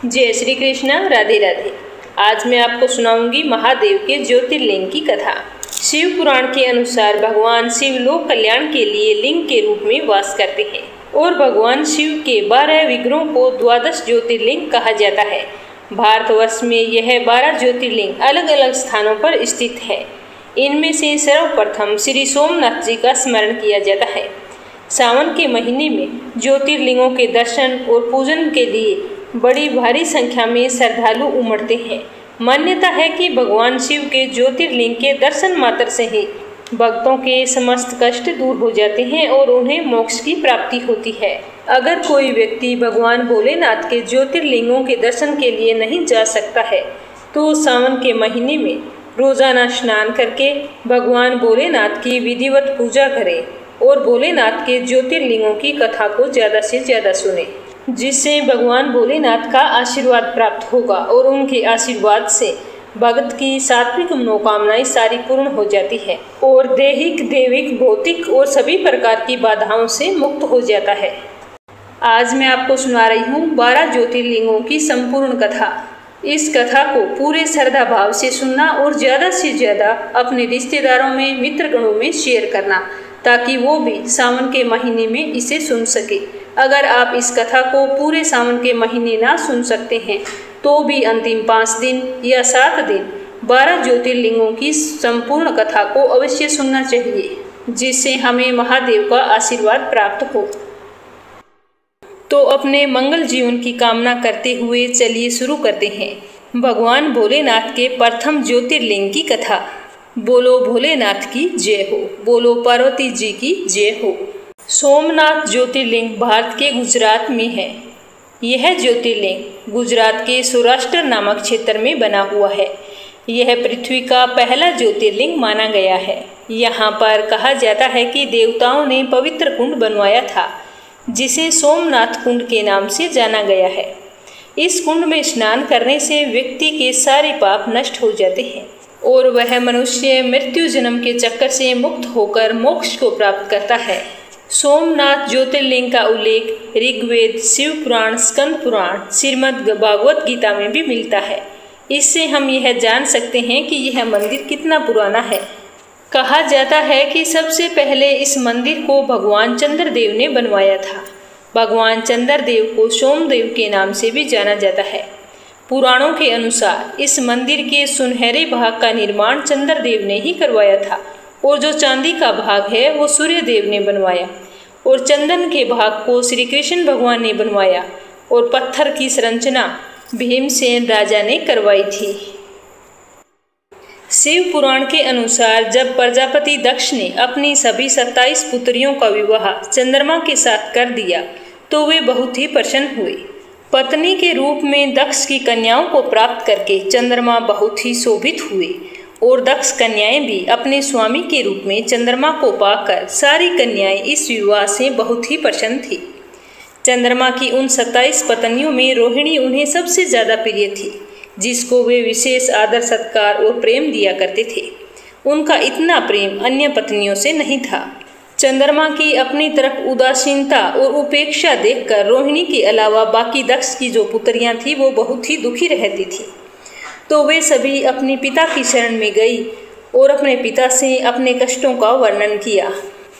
जय श्री कृष्णा, राधे राधे। आज मैं आपको सुनाऊंगी महादेव के ज्योतिर्लिंग की कथा। शिव पुराण के अनुसार भगवान शिव लोक कल्याण के लिए लिंग के रूप में वास करते हैं और भगवान शिव के 12 विग्रहों को 12 ज्योतिर्लिंग कहा जाता है। भारतवर्ष में यह 12 ज्योतिर्लिंग अलग अलग स्थानों पर स्थित है। इनमें से सर्वप्रथम श्री सोमनाथ जी का स्मरण किया जाता है। सावन के महीने में ज्योतिर्लिंगों के दर्शन और पूजन के लिए बड़ी भारी संख्या में श्रद्धालु उमड़ते हैं। मान्यता है कि भगवान शिव के ज्योतिर्लिंग के दर्शन मात्र से ही भक्तों के समस्त कष्ट दूर हो जाते हैं और उन्हें मोक्ष की प्राप्ति होती है। अगर कोई व्यक्ति भगवान भोलेनाथ के ज्योतिर्लिंगों के दर्शन के लिए नहीं जा सकता है तो सावन के महीने में रोजाना स्नान करके भगवान भोलेनाथ की विधिवत पूजा करें और भोलेनाथ के ज्योतिर्लिंगों की कथा को ज़्यादा से ज़्यादा सुने, जिससे भगवान भोलेनाथ का आशीर्वाद प्राप्त होगा और उनके आशीर्वाद से भगत की सात्विक मनोकामनाएं सारी पूर्ण हो जाती है और दैहिक, दैविक, भौतिक और सभी प्रकार की बाधाओं से मुक्त हो जाता है। आज मैं आपको सुना रही हूँ 12 ज्योतिर्लिंगों की संपूर्ण कथा। इस कथा को पूरे श्रद्धा भाव से सुनना और ज़्यादा से ज़्यादा अपने रिश्तेदारों में, मित्रगणों में शेयर करना, ताकि वो भी सावन के महीने में इसे सुन सके। अगर आप इस कथा को पूरे सावन के महीने ना सुन सकते हैं तो भी अंतिम 5 दिन या 7 दिन 12 ज्योतिर्लिंगों की संपूर्ण कथा को अवश्य सुनना चाहिए, जिससे हमें महादेव का आशीर्वाद प्राप्त हो। तो अपने मंगल जीवन की कामना करते हुए चलिए शुरू करते हैं भगवान भोलेनाथ के प्रथम ज्योतिर्लिंग की कथा। बोलो भोलेनाथ की जय हो, बोलो पार्वती जी की जय हो। सोमनाथ ज्योतिर्लिंग भारत के गुजरात में है। यह ज्योतिर्लिंग गुजरात के सौराष्ट्र नामक क्षेत्र में बना हुआ है। यह पृथ्वी का पहला ज्योतिर्लिंग माना गया है। यहाँ पर कहा जाता है कि देवताओं ने पवित्र कुंड बनवाया था, जिसे सोमनाथ कुंड के नाम से जाना गया है। इस कुंड में स्नान करने से व्यक्ति के सारे पाप नष्ट हो जाते हैं और वह मनुष्य मृत्यु जन्म के चक्कर से मुक्त होकर मोक्ष को प्राप्त करता है। सोमनाथ ज्योतिर्लिंग का उल्लेख ऋग्वेद, शिव पुराण, स्कंद पुराण, श्रीमद् भागवत गीता में भी मिलता है। इससे हम यह जान सकते हैं कि यह मंदिर कितना पुराना है। कहा जाता है कि सबसे पहले इस मंदिर को भगवान चंद्रदेव ने बनवाया था। भगवान चंद्रदेव को सोमदेव के नाम से भी जाना जाता है। पुराणों के अनुसार इस मंदिर के सुनहरे भाग का निर्माण चंद्रदेव ने ही करवाया था और जो चांदी का भाग है वो सूर्यदेव ने बनवाया और चंदन के भाग को श्री कृष्ण भगवान ने बनवाया और पत्थर की संरचना भीमसेन राजा ने करवाई थी। शिव पुराण के अनुसार जब प्रजापति दक्ष ने अपनी सभी 27 पुत्रियों का विवाह चंद्रमा के साथ कर दिया तो वे बहुत ही प्रसन्न हुए। पत्नी के रूप में दक्ष की कन्याओं को प्राप्त करके चंद्रमा बहुत ही शोभित हुए और दक्ष कन्याएं भी अपने स्वामी के रूप में चंद्रमा को पाकर सारी कन्याएं इस विवाह से बहुत ही प्रसन्न थी। चंद्रमा की उन 27 पत्नियों में रोहिणी उन्हें सबसे ज़्यादा प्रिय थी, जिसको वे विशेष आदर, सत्कार और प्रेम दिया करते थे। उनका इतना प्रेम अन्य पत्नियों से नहीं था। चंद्रमा की अपनी तरफ उदासीनता और उपेक्षा देखकर रोहिणी के अलावा बाकी दक्ष की जो पुत्रियां थी वो बहुत ही दुखी रहती थी। तो वे सभी अपने पिता की शरण में गई और अपने पिता से अपने कष्टों का वर्णन किया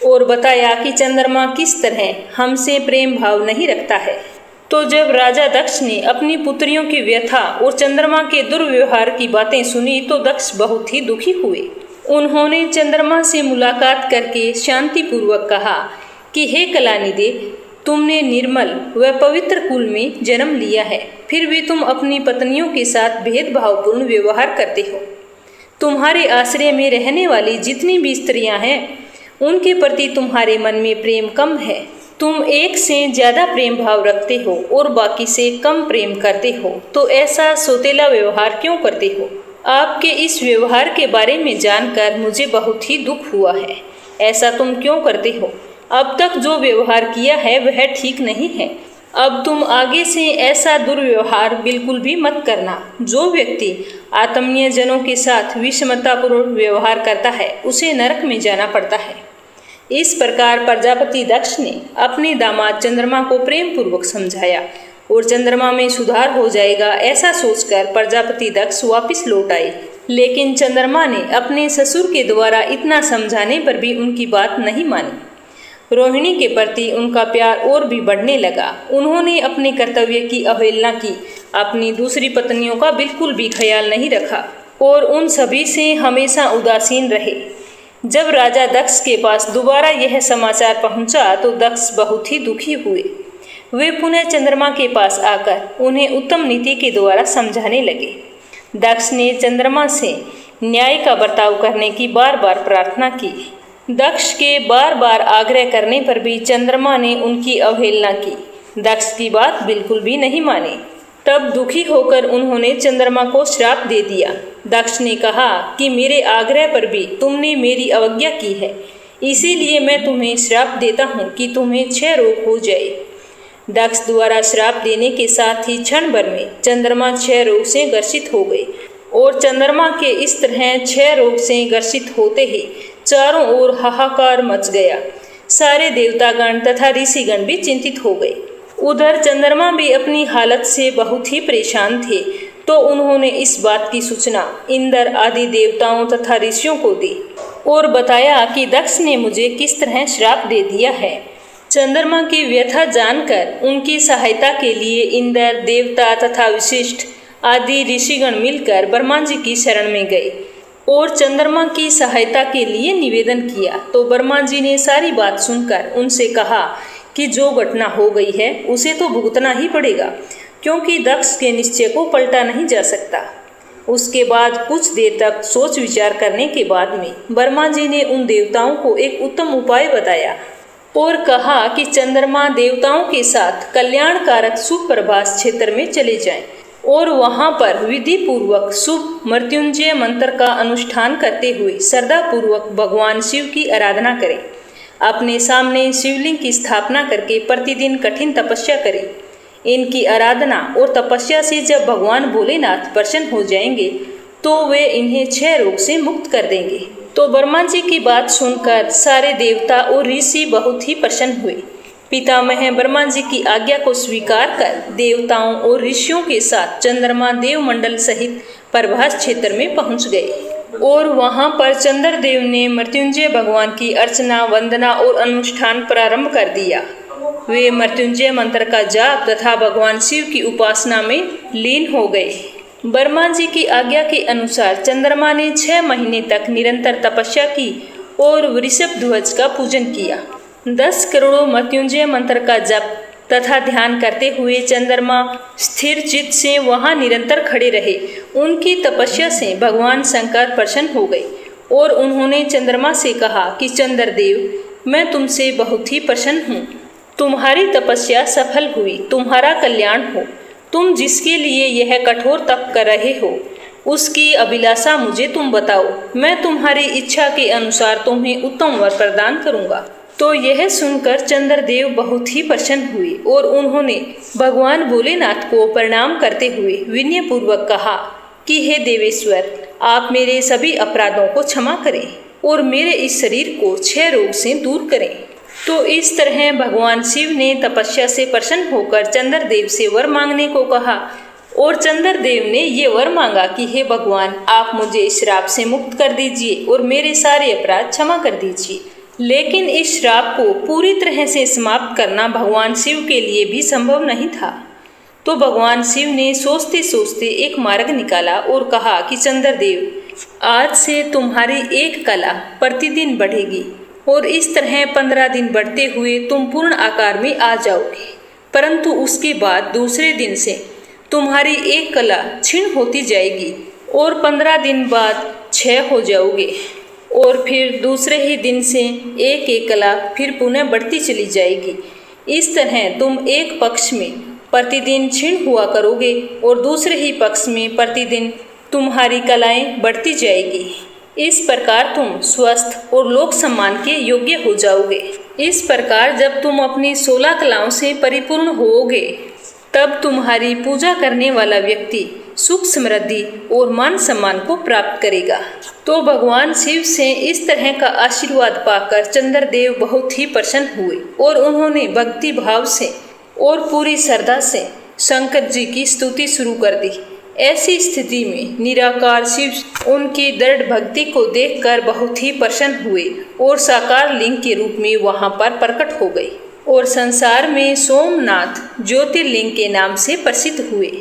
और बताया कि चंद्रमा किस तरह हमसे प्रेम भाव नहीं रखता है। तो जब राजा दक्ष ने अपनी पुत्रियों की व्यथा और चंद्रमा के दुर्व्यवहार की बातें सुनी तो दक्ष बहुत ही दुखी हुए। उन्होंने चंद्रमा से मुलाकात करके शांतिपूर्वक कहा कि हे कलानिधि, तुमने निर्मल व पवित्र कुल में जन्म लिया है, फिर भी तुम अपनी पत्नियों के साथ भेदभावपूर्ण व्यवहार करते हो। तुम्हारे आश्रय में रहने वाली जितनी भी स्त्रियां हैं उनके प्रति तुम्हारे मन में प्रेम कम है। तुम एक से ज़्यादा प्रेम भाव रखते हो और बाकी से कम प्रेम करते हो, तो ऐसा सौतेला व्यवहार क्यों करते हो? आपके इस व्यवहार के बारे में जानकर मुझे बहुत ही दुख हुआ है। ऐसा तुम क्यों करते हो? अब तक जो व्यवहार किया है वह ठीक नहीं है। अब तुम आगे से ऐसा दुर्व्यवहार बिल्कुल भी मत करना। जो व्यक्ति आत्मीय जनों के साथ विषमतापूर्ण व्यवहार करता है उसे नरक में जाना पड़ता है। इस प्रकार प्रजापति दक्ष ने अपने दामाद चंद्रमा को प्रेम पूर्वक समझाया और चंद्रमा में सुधार हो जाएगा। ऐसा सोचकर प्रजापति दक्ष वापस लौट आए। लेकिन चंद्रमा ने अपने ससुर के द्वारा इतना समझाने पर भी उनकी बात नहीं मानी। रोहिणी के प्रति उनका प्यार और भी बढ़ने लगा। उन्होंने अपने कर्तव्य की अवहेलना की, अपनी दूसरी पत्नियों का बिल्कुल भी ख्याल नहीं रखा और उन सभी से हमेशा उदासीन रहे। जब राजा दक्ष के पास दोबारा यह समाचार पहुंचा तो दक्ष बहुत ही दुखी हुए। वे पुनः चंद्रमा के पास आकर उन्हें उत्तम नीति के द्वारा समझाने लगे। दक्ष ने चंद्रमा से न्याय का बर्ताव करने की बार बार प्रार्थना की। दक्ष के बार बार आग्रह करने पर भी चंद्रमा ने उनकी अवहेलना की, दक्ष की बात बिल्कुल भी नहीं मानी। तब दुखी होकर उन्होंने चंद्रमा को श्राप दे दिया। दक्ष ने कहा कि मेरे आग्रह पर भी तुमने मेरी अवज्ञा की है, इसीलिए मैं तुम्हें श्राप देता हूँ कि तुम्हें क्षय रोग हो जाए। दक्ष द्वारा श्राप देने के साथ ही क्षण भर में चंद्रमा क्षय रोग से ग्रसित हो गए और चंद्रमा के इस तरह क्षय रोग से ग्रसित होते ही चारों ओर हाहाकार मच गया। सारे देवतागण तथा ऋषिगण भी चिंतित हो गए। उधर चंद्रमा भी अपनी हालत से बहुत ही परेशान थे, तो उन्होंने इस बात की सूचना इंद्र आदि देवताओं तथा ऋषियों को दी और बताया कि दक्ष ने मुझे किस तरह श्राप दे दिया है। चंद्रमा की व्यथा जानकर उनकी सहायता के लिए इंद्र, देवता तथा विशिष्ट आदि ऋषिगण मिलकर ब्रह्मा जी की शरण में गए और चंद्रमा की सहायता के लिए निवेदन किया। तो ब्रह्मा जी ने सारी बात सुनकर उनसे कहा कि जो घटना हो गई है उसे तो भुगतना ही पड़ेगा, क्योंकि दक्ष के निश्चय को पलटा नहीं जा सकता। उसके बाद कुछ देर तक सोच विचार करने के बाद में ब्रह्मा जी ने उन देवताओं को एक उत्तम उपाय बताया और कहा कि चंद्रमा देवताओं के साथ कल्याणकारक शुभ प्रभास क्षेत्र में चले जाएं और वहां पर विधि पूर्वक शुभ मृत्युंजय मंत्र का अनुष्ठान करते हुए श्रद्धा पूर्वक भगवान शिव की आराधना करें। अपने सामने शिवलिंग की स्थापना करके प्रतिदिन कठिन तपस्या करें। इनकी आराधना और तपस्या से जब भगवान भोलेनाथ प्रसन्न हो जाएंगे तो वे इन्हें क्षय रोग से मुक्त कर देंगे। तो ब्रह्मा जी की बात सुनकर सारे देवता और ऋषि बहुत ही प्रसन्न हुए। पितामह ब्रह्मा जी की आज्ञा को स्वीकार कर देवताओं और ऋषियों के साथ चंद्रमा देवमंडल सहित प्रभास क्षेत्र में पहुंच गए और वहां पर चंद्रदेव ने मृत्युंजय भगवान की अर्चना, वंदना और अनुष्ठान प्रारंभ कर दिया। वे मृत्युंजय मंत्र का जाप तथा भगवान शिव की उपासना में लीन हो गए। ब्रह्मा जी की आज्ञा के अनुसार चंद्रमा ने 6 महीने तक निरंतर तपस्या की और वृषभ ध्वज का पूजन किया। 10 करोड़ों मृत्युंजय मंत्र का जप तथा ध्यान करते हुए चंद्रमा स्थिर चित्त से वहां निरंतर खड़े रहे। उनकी तपस्या से भगवान शंकर प्रसन्न हो गए और उन्होंने चंद्रमा से कहा कि चंद्रदेव, मैं तुमसे बहुत ही प्रसन्न हूँ। तुम्हारी तपस्या सफल हुई, तुम्हारा कल्याण हो। तुम जिसके लिए यह कठोर तप कर रहे हो उसकी अभिलाषा मुझे तुम बताओ, मैं तुम्हारी इच्छा के अनुसार तुम्हें उत्तम वर प्रदान करूंगा। तो यह सुनकर चंद्रदेव बहुत ही प्रसन्न हुए और उन्होंने भगवान भोलेनाथ को प्रणाम करते हुए विनय पूर्वक कहा कि हे देवेश्वर, आप मेरे सभी अपराधों को क्षमा करें और मेरे इस शरीर को क्षय रोग से दूर करें। तो इस तरह भगवान शिव ने तपस्या से प्रसन्न होकर चंद्रदेव से वर मांगने को कहा और चंद्रदेव ने ये वर मांगा कि हे भगवान, आप मुझे इस श्राप से मुक्त कर दीजिए और मेरे सारे अपराध क्षमा कर दीजिए। लेकिन इस श्राप को पूरी तरह से समाप्त करना भगवान शिव के लिए भी संभव नहीं था। तो भगवान शिव ने सोचते सोचते एक मार्ग निकाला और कहा कि चंद्रदेव, आज से तुम्हारी एक कला प्रतिदिन बढ़ेगी और इस तरह 15 दिन बढ़ते हुए तुम पूर्ण आकार में आ जाओगे। परंतु उसके बाद दूसरे दिन से तुम्हारी एक कला क्षीण होती जाएगी और 15 दिन बाद क्षय हो जाओगे और फिर दूसरे ही दिन से एक एक कला फिर पुनः बढ़ती चली जाएगी। इस तरह तुम एक पक्ष में प्रतिदिन क्षीण हुआ करोगे और दूसरे ही पक्ष में प्रतिदिन तुम्हारी कलाएं बढ़ती जाएगी। इस प्रकार तुम स्वस्थ और लोक सम्मान के योग्य हो जाओगे। इस प्रकार जब तुम अपनी 16 कलाओं से परिपूर्ण होोगे तब तुम्हारी पूजा करने वाला व्यक्ति सुख, समृद्धि और मान सम्मान को प्राप्त करेगा। तो भगवान शिव से इस तरह का आशीर्वाद पाकर चंद्रदेव बहुत ही प्रसन्न हुए और उन्होंने भक्ति भाव से और पूरी श्रद्धा से शंकर जी की स्तुति शुरू कर दी। ऐसी स्थिति में निराकार शिव उनकी दृढ़ भक्ति को देखकर बहुत ही प्रसन्न हुए और साकार लिंग के रूप में वहां पर प्रकट हो गए और संसार में सोमनाथ ज्योतिर्लिंग के नाम से प्रसिद्ध हुए।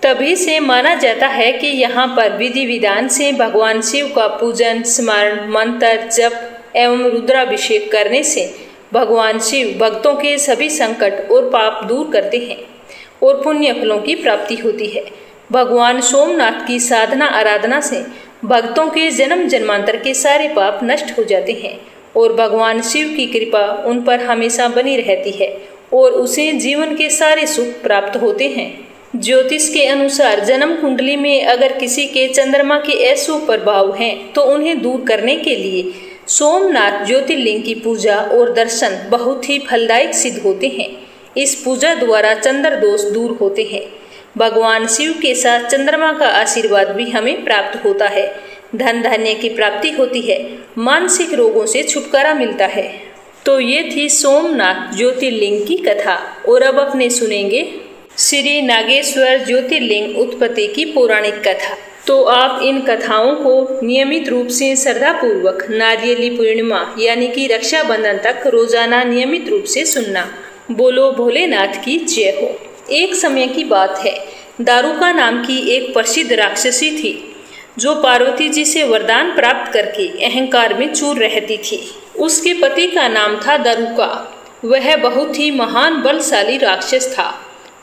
तभी से माना जाता है कि यहाँ पर विधि विधान से भगवान शिव का पूजन, स्मरण, मंत्र, जप एवं रुद्राभिषेक करने से भगवान शिव भक्तों के सभी संकट और पाप दूर करते हैं और पुण्य फलों की प्राप्ति होती है। भगवान सोमनाथ की साधना आराधना से भक्तों के जन्म जन्मांतर के सारे पाप नष्ट हो जाते हैं और भगवान शिव की कृपा उन पर हमेशा बनी रहती है और उसे जीवन के सारे सुख प्राप्त होते हैं। ज्योतिष के अनुसार जन्म कुंडली में अगर किसी के चंद्रमा के अशुभ प्रभाव हैं तो उन्हें दूर करने के लिए सोमनाथ ज्योतिर्लिंग की पूजा और दर्शन बहुत ही फलदायक सिद्ध होते हैं। इस पूजा द्वारा चंद्र दोष दूर होते हैं। भगवान शिव के साथ चंद्रमा का आशीर्वाद भी हमें प्राप्त होता है। धन धान्य की प्राप्ति होती है, मानसिक रोगों से छुटकारा मिलता है। तो ये थी सोमनाथ ज्योतिर्लिंग की कथा। और अब अपने सुनेंगे श्री नागेश्वर ज्योतिर्लिंग उत्पत्ति की पौराणिक कथा। तो आप इन कथाओं को नियमित रूप से श्रद्धापूर्वक नारियली पूर्णिमा यानी कि रक्षाबंधन तक रोजाना नियमित रूप से सुनना। बोलो भोलेनाथ की जय हो। एक समय की बात है, दारुका नाम की एक प्रसिद्ध राक्षसी थी जो पार्वती जी से वरदान प्राप्त करके अहंकार में चूर रहती थी। उसके पति का नाम था दारुका। वह बहुत ही महान बलशाली राक्षस था।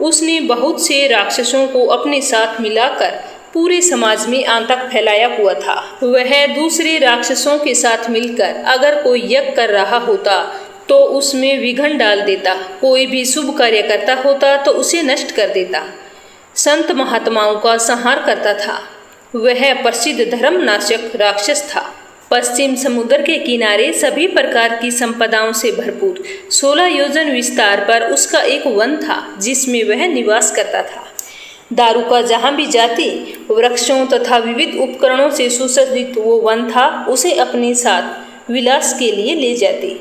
उसने बहुत से राक्षसों को अपने साथ मिलाकर पूरे समाज में आतंक फैलाया हुआ था। वह दूसरे राक्षसों के साथ मिलकर अगर कोई यज्ञ कर रहा होता तो उसमें विघ्न डाल देता, कोई भी शुभ कार्य करता होता तो उसे नष्ट कर देता, संत महात्माओं का संहार करता था। वह प्रसिद्ध धर्मनाशक राक्षस था। पश्चिम समुद्र के किनारे सभी प्रकार की संपदाओं से भरपूर 16 योजन विस्तार पर उसका एक वन था जिसमें वह निवास करता था। दारुका जहाँ भी जाती वृक्षों तथा विविध उपकरणों से सुसज्जित वो वन था उसे अपने साथ विलास के लिए ले जाती।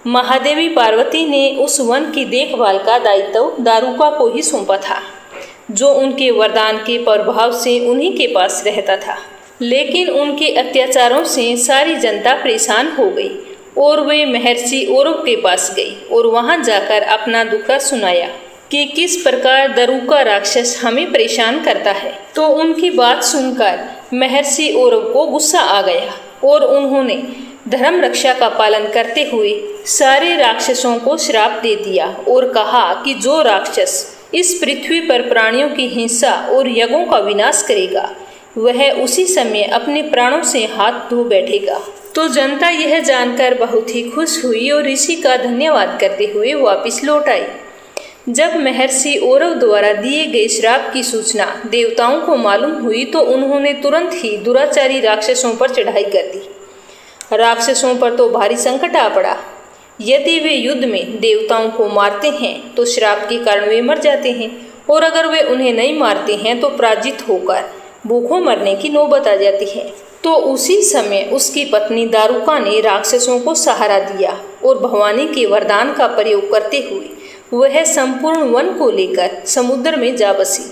महादेवी पार्वती ने उस वन की देखभाल का दायित्व दारुका को ही सौंपा था, जो उनके वरदान के प्रभाव से उन्हीं के पास रहता था। लेकिन उनके अत्याचारों से सारी जनता परेशान हो गई और वे महर्षि औरव के पास गई और वहां जाकर अपना दुखड़ा सुनाया कि किस प्रकार दारुका राक्षस हमें परेशान करता है। तो उनकी बात सुनकर महर्षि औरव को गुस्सा आ गया और उन्होंने धर्म रक्षा का पालन करते हुए सारे राक्षसों को श्राप दे दिया और कहा कि जो राक्षस इस पृथ्वी पर प्राणियों की हिंसा और यज्ञों का विनाश करेगा वह उसी समय अपने प्राणों से हाथ धो बैठेगा। तो जनता यह जानकर बहुत ही खुश हुई और ऋषि का धन्यवाद करते हुए वापस लौट आई। जब महर्षि औरव द्वारा दिए गए श्राप की सूचना देवताओं को मालूम हुई तो उन्होंने तुरंत ही दुराचारी राक्षसों पर चढ़ाई कर दी। राक्षसों पर तो भारी संकट आ पड़ा। यदि वे युद्ध में देवताओं को मारते हैं तो श्राप के कारण वे मर जाते हैं और अगर वे उन्हें नहीं मारते हैं तो पराजित होकर भूखों मरने की नौबत आ जाती है। तो उसी समय उसकी पत्नी दारुका ने राक्षसों को सहारा दिया और भवानी के वरदान का प्रयोग करते हुए वह संपूर्ण वन को लेकर समुद्र में जा बसी।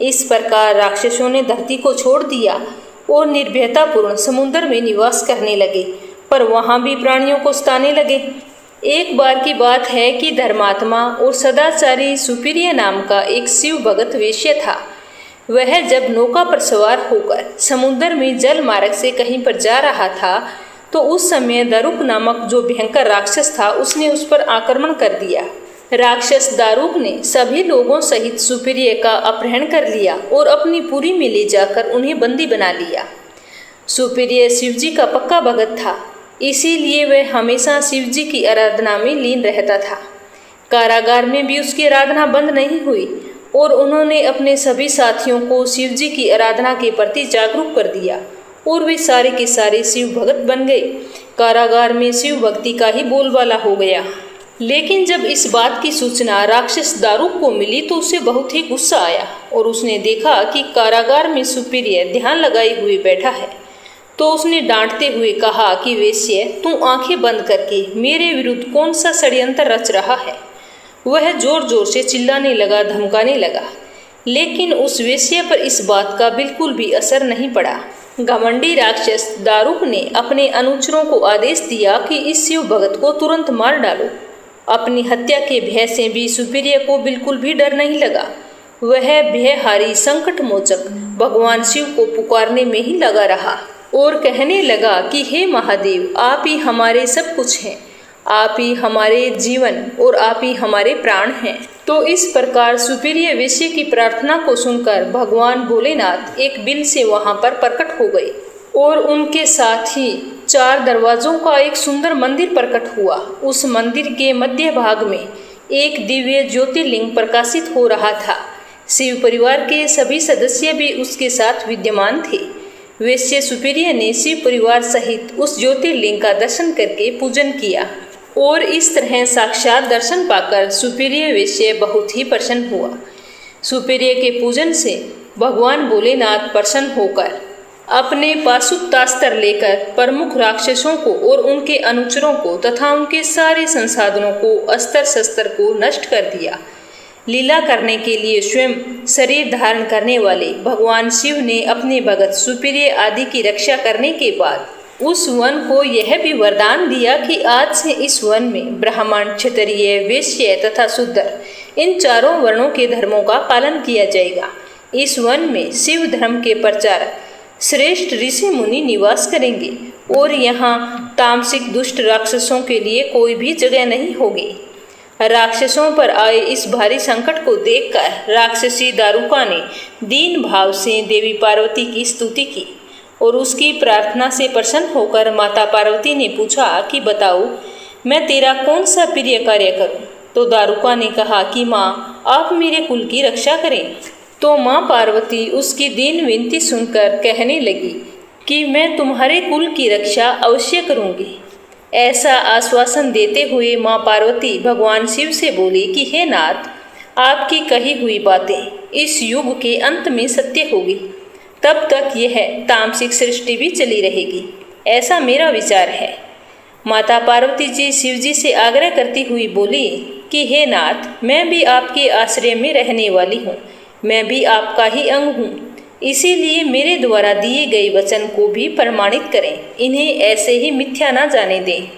इस प्रकार राक्षसों ने धरती को छोड़ दिया और निर्भयतापूर्ण समुद्र में निवास करने लगे, पर वहां भी प्राणियों को सताने लगे। एक बार की बात है कि धर्मात्मा और सदाचारी सुप्रिय नाम का एक शिव भगत वेश्य था। वह जब नौका पर सवार होकर समुद्र में जल मार्ग से कहीं पर जा रहा था तो उस समय दारुक नामक जो भयंकर राक्षस था उसने उस पर आक्रमण कर दिया। राक्षस दारुक ने सभी लोगों सहित सुप्रिय का अपहरण कर लिया और अपनी पुरी में ले जाकर उन्हें बंदी बना लिया। सुप्रिय शिवजी का पक्का भगत था, इसीलिए वह हमेशा शिवजी की आराधना में लीन रहता था। कारागार में भी उसकी आराधना बंद नहीं हुई और उन्होंने अपने सभी साथियों को शिवजी की आराधना के प्रति जागरूक कर दिया और वे सारे के सारे शिव भगत बन गए। कारागार में शिव भक्ति का ही बोलबाला हो गया। लेकिन जब इस बात की सूचना राक्षस दारुक को मिली तो उसे बहुत ही गुस्सा आया और उसने देखा कि कारागार में सुप्रिय ध्यान लगाए हुए बैठा है। तो उसने डांटते हुए कहा कि वेश्य, तू आंखें बंद करके मेरे विरुद्ध कौन सा षड्यंत्र रच रहा है। वह जोर जोर से चिल्लाने लगा, धमकाने लगा, लेकिन उस वेश्या पर इस बात का बिल्कुल भी असर नहीं पड़ा। घमंडी राक्षस दारुक ने अपने अनुचरों को आदेश दिया कि इस शिव भगत को तुरंत मार डालो। अपनी हत्या के भय से भी सुपीरिया को बिल्कुल भी डर नहीं लगा। वह भयहारी संकट मोचक भगवान शिव को पुकारने में ही लगा रहा और कहने लगा कि हे महादेव, आप ही हमारे सब कुछ हैं, आप ही हमारे जीवन और आप ही हमारे प्राण हैं। तो इस प्रकार सुपीरिया वेश्या की प्रार्थना को सुनकर भगवान भोलेनाथ एक बिल से वहां पर प्रकट हो गए और उनके साथ ही 4 दरवाजों का एक सुंदर मंदिर प्रकट हुआ। उस मंदिर के मध्य भाग में एक दिव्य ज्योतिर्लिंग प्रकाशित हो रहा था। शिव परिवार के सभी सदस्य भी उसके साथ विद्यमान थे। वेश्या सुपीरिया ने शिव परिवार सहित उस ज्योतिर्लिंग का दर्शन करके पूजन किया और इस तरह साक्षात दर्शन पाकर सुपीरिया वेश्या बहुत ही प्रसन्न हुआ। सुपीरिया के पूजन से भगवान भोलेनाथ प्रसन्न होकर अपने पाशुपतास्त्र लेकर प्रमुख राक्षसों को और उनके अनुचरों को तथा उनके सारे संसाधनों को, अस्त्र शस्त्र को नष्ट कर दिया। लीला करने के लिए स्वयं शरीर धारण करने वाले भगवान शिव ने अपने भगत सुपीरिया आदि की रक्षा करने के बाद उस वन को यह भी वरदान दिया कि आज से इस वन में ब्राह्मण, क्षत्रिय, वैश्य तथा शूद्र इन 4 वर्णों के धर्मों का पालन किया जाएगा। इस वन में शिव धर्म के प्रचारक श्रेष्ठ ऋषि मुनि निवास करेंगे और यहाँ तामसिक दुष्ट राक्षसों के लिए कोई भी जगह नहीं होगी। राक्षसों पर आए इस भारी संकट को देखकर राक्षसी दारुका ने दीन भाव से देवी पार्वती की स्तुति की और उसकी प्रार्थना से प्रसन्न होकर माता पार्वती ने पूछा कि बताओ, मैं तेरा कौन सा प्रिय कार्य करूं? तो दारुका ने कहा कि माँ, आप मेरे कुल की रक्षा करें। तो माँ पार्वती उसकी दीन विनती सुनकर कहने लगी कि मैं तुम्हारे कुल की रक्षा अवश्य करूंगी। ऐसा आश्वासन देते हुए माँ पार्वती भगवान शिव से बोली कि हे नाथ, आपकी कही हुई बातें इस युग के अंत में सत्य होगी, तब तक यह तामसिक सृष्टि भी चली रहेगी, ऐसा मेरा विचार है। माता पार्वती जी शिव जी से आग्रह करती हुई बोली कि हे नाथ, मैं भी आपके आश्रय में रहने वाली हूँ, मैं भी आपका ही अंग हूँ, इसीलिए मेरे द्वारा दिए गए वचन को भी प्रमाणित करें, इन्हें ऐसे ही मिथ्या न जाने दें।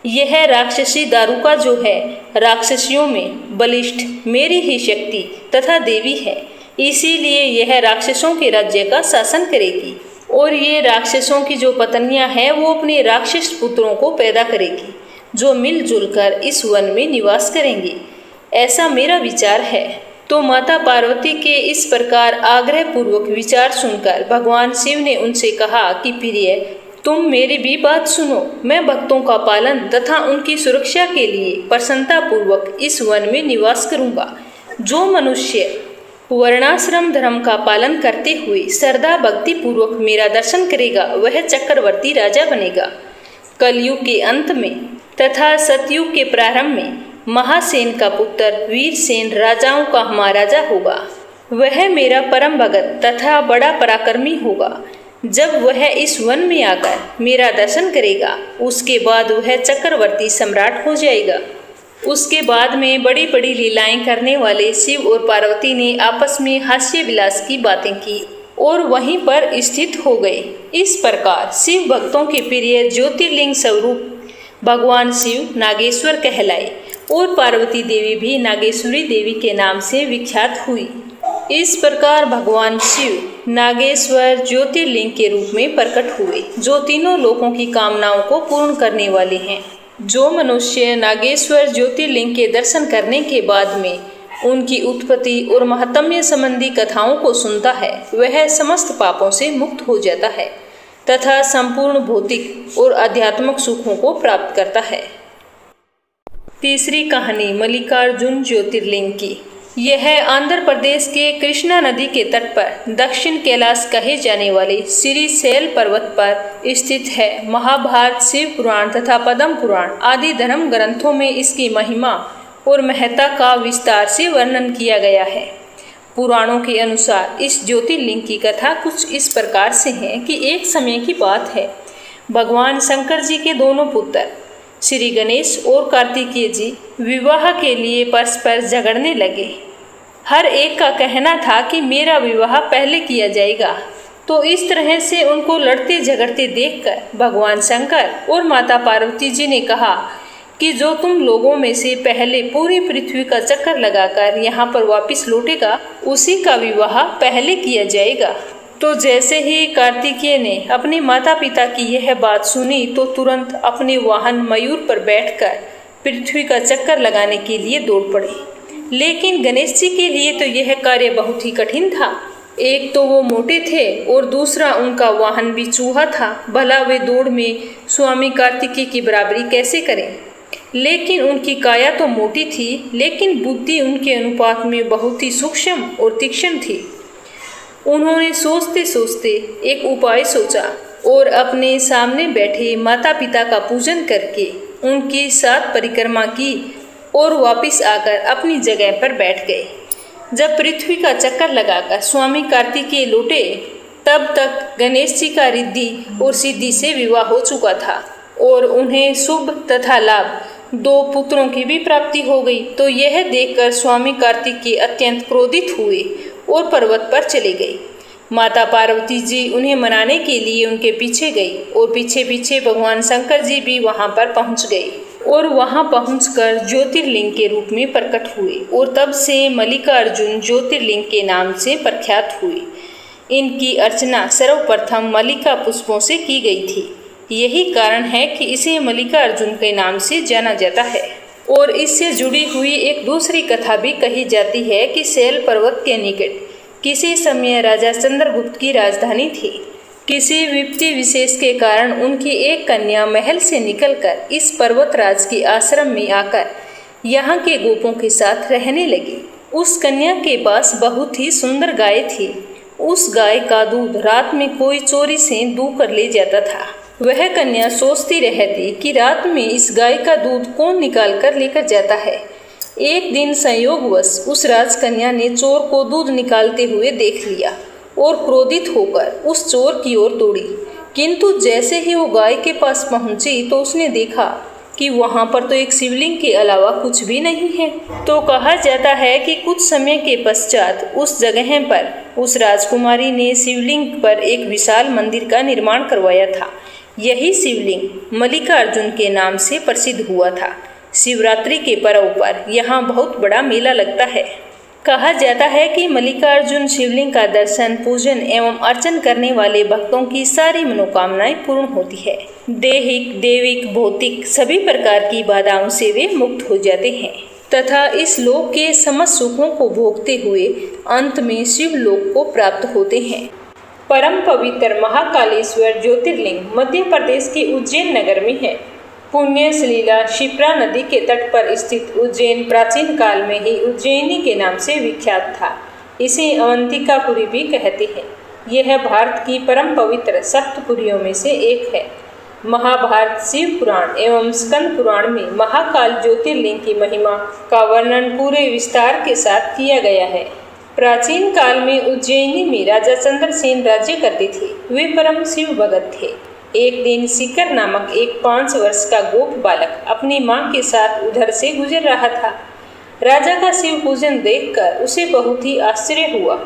यह राक्षसी दारुका जो है, राक्षसियों में बलिष्ठ मेरी ही शक्ति तथा देवी है, इसीलिए यह राक्षसों के राज्य का शासन करेगी और ये राक्षसों की जो पत्नियां हैं वो अपने राक्षस पुत्रों को पैदा करेगी, जो मिलजुल कर इस वन में निवास करेंगे, ऐसा मेरा विचार है। तो माता पार्वती के इस प्रकार आग्रह पूर्वक विचार सुनकर भगवान शिव ने उनसे कहा कि प्रिय, तुम मेरी भी बात सुनो। मैं भक्तों का पालन तथा उनकी सुरक्षा के लिए प्रसन्नता पूर्वक इस वन में निवास करूंगा। जो मनुष्य वर्णाश्रम धर्म का पालन करते हुए श्रद्धा भक्ति पूर्वक मेरा दर्शन करेगा वह चक्रवर्ती राजा बनेगा। कलयुग के अंत में तथा सतयुग के प्रारंभ में महासेन का पुत्र वीरसेन राजाओं का महाराजा होगा। वह मेरा परम भगत तथा बड़ा पराक्रमी होगा। जब वह इस वन में आकर मेरा दर्शन करेगा उसके बाद वह चक्रवर्ती सम्राट हो जाएगा। उसके बाद में बड़ी बड़ी लीलाएं करने वाले शिव और पार्वती ने आपस में हास्य विलास की बातें की और वहीं पर स्थित हो गए। इस प्रकार शिव भक्तों के प्रिय ज्योतिर्लिंग स्वरूप भगवान शिव नागेश्वर कहलाए और पार्वती देवी भी नागेश्वरी देवी के नाम से विख्यात हुई। इस प्रकार भगवान शिव नागेश्वर ज्योतिर्लिंग के रूप में प्रकट हुए, जो तीनों लोकों की कामनाओं को पूर्ण करने वाले हैं। जो मनुष्य नागेश्वर ज्योतिर्लिंग के दर्शन करने के बाद में उनकी उत्पत्ति और महात्म्य संबंधी कथाओं को सुनता है वह समस्त पापों से मुक्त हो जाता है तथा संपूर्ण भौतिक और आध्यात्मिक सुखों को प्राप्त करता है। तीसरी कहानी मल्लिकार्जुन ज्योतिर्लिंग की। यह आंध्र प्रदेश के कृष्णा नदी के तट पर दक्षिण कैलाश कहे जाने वाले श्रीशैल पर्वत पर स्थित है। महाभारत, शिव पुराण तथा पद्म पुराण आदि धर्म ग्रंथों में इसकी महिमा और महत्ता का विस्तार से वर्णन किया गया है। पुराणों के अनुसार इस ज्योतिर्लिंग की कथा कुछ इस प्रकार से है कि एक समय की बात है, भगवान शंकर जी के दोनों पुत्र श्री गणेश और कार्तिकेय जी विवाह के लिए परस्पर झगड़ने लगे। हर एक का कहना था कि मेरा विवाह पहले किया जाएगा। तो इस तरह से उनको लड़ते झगड़ते देखकर भगवान शंकर और माता पार्वती जी ने कहा कि जो तुम लोगों में से पहले पूरी पृथ्वी का चक्कर लगाकर यहाँ पर वापस लौटेगा, उसी का विवाह पहले किया जाएगा। तो जैसे ही कार्तिकेय ने अपने माता पिता की यह बात सुनी तो तुरंत अपने वाहन मयूर पर बैठकर पृथ्वी का चक्कर लगाने के लिए दौड़ पड़े। लेकिन गणेश जी के लिए तो यह कार्य बहुत ही कठिन था। एक तो वो मोटे थे और दूसरा उनका वाहन भी चूहा था। भला वे दौड़ में स्वामी कार्तिकेय की बराबरी कैसे करें। लेकिन उनकी काया तो मोटी थी, लेकिन बुद्धि उनके अनुपात में बहुत ही सूक्ष्म और तीक्ष्ण थी। उन्होंने सोचते सोचते एक उपाय सोचा और अपने सामने बैठे माता पिता का पूजन करके उनकी 7 परिक्रमा की और वापस आकर अपनी जगह पर बैठ गए। जब पृथ्वी का चक्कर लगाकर स्वामी कार्तिकेय लौटे, तब तक गणेश जी का रिद्धि और सिद्धि से विवाह हो चुका था और उन्हें शुभ तथा लाभ 2 पुत्रों की भी प्राप्ति हो गई। तो यह देखकर स्वामी कार्तिकेय अत्यंत क्रोधित हुए और पर्वत पर चले गए। माता पार्वती जी उन्हें मनाने के लिए उनके पीछे गई और पीछे पीछे भगवान शंकर जी भी वहां पर पहुंच गए और वहां पहुंचकर ज्योतिर्लिंग के रूप में प्रकट हुए और तब से मल्लिकार्जुन ज्योतिर्लिंग के नाम से प्रख्यात हुए। इनकी अर्चना सर्वप्रथम मल्लिका पुष्पों से की गई थी। यही कारण है कि इसे मल्लिकार्जुन के नाम से जाना जाता है। और इससे जुड़ी हुई एक दूसरी कथा भी कही जाती है कि शैल पर्वत के निकट किसी समय राजा चंद्रगुप्त की राजधानी थी। किसी विपत्ति विशेष के कारण उनकी एक कन्या महल से निकलकर इस पर्वतराज के आश्रम में आकर यहाँ के गोपों के साथ रहने लगी। उस कन्या के पास बहुत ही सुंदर गाय थी। उस गाय का दूध रात में कोई चोरी से दूह कर ले जाता था। वह कन्या सोचती रहती कि रात में इस गाय का दूध कौन निकाल कर लेकर जाता है। एक दिन संयोगवश उस राजकन्या ने चोर को दूध निकालते हुए देख लिया और क्रोधित होकर उस चोर की ओर दौड़ी। किंतु जैसे ही वो गाय के पास पहुंची तो उसने देखा कि वहां पर तो एक शिवलिंग के अलावा कुछ भी नहीं है। तो कहा जाता है कि कुछ समय के पश्चात उस जगह पर उस राजकुमारी ने शिवलिंग पर एक विशाल मंदिर का निर्माण करवाया था। यही शिवलिंग मल्लिकार्जुन के नाम से प्रसिद्ध हुआ था। शिवरात्रि के पर्व पर यहाँ बहुत बड़ा मेला लगता है। कहा जाता है कि मल्लिकार्जुन शिवलिंग का दर्शन, पूजन एवं अर्चन करने वाले भक्तों की सारी मनोकामनाएं पूर्ण होती है। दैहिक, देविक, भौतिक सभी प्रकार की बाधाओं से वे मुक्त हो जाते हैं तथा इस लोक के समस्त सुखों को भोगते हुए अंत में शिवलोक को प्राप्त होते हैं। परम पवित्र महाकालेश्वर ज्योतिर्लिंग मध्य प्रदेश के उज्जैन नगर में है। पुण्य सलीला शिप्रा नदी के तट पर स्थित उज्जैन प्राचीन काल में ही उज्जैनी के नाम से विख्यात था। इसे अवंतिकापुरी भी कहते हैं। यह भारत की परम पवित्र सप्तपुरियों में से एक है। महाभारत, शिव पुराण एवं स्कंद पुराण में महाकाल ज्योतिर्लिंग की महिमा का वर्णन पूरे विस्तार के साथ किया गया है। प्राचीन काल में उज्जैनी में राजा चंद्रसेन राज्य करते थे। वे परम शिव भगत थे। एक दिन सीकर नामक एक 5 वर्ष का गोप बालक अपनी मां के साथ उधर से गुजर रहा था। राजा का शिव पूजन देखकर उसे बहुत ही आश्चर्य हुआ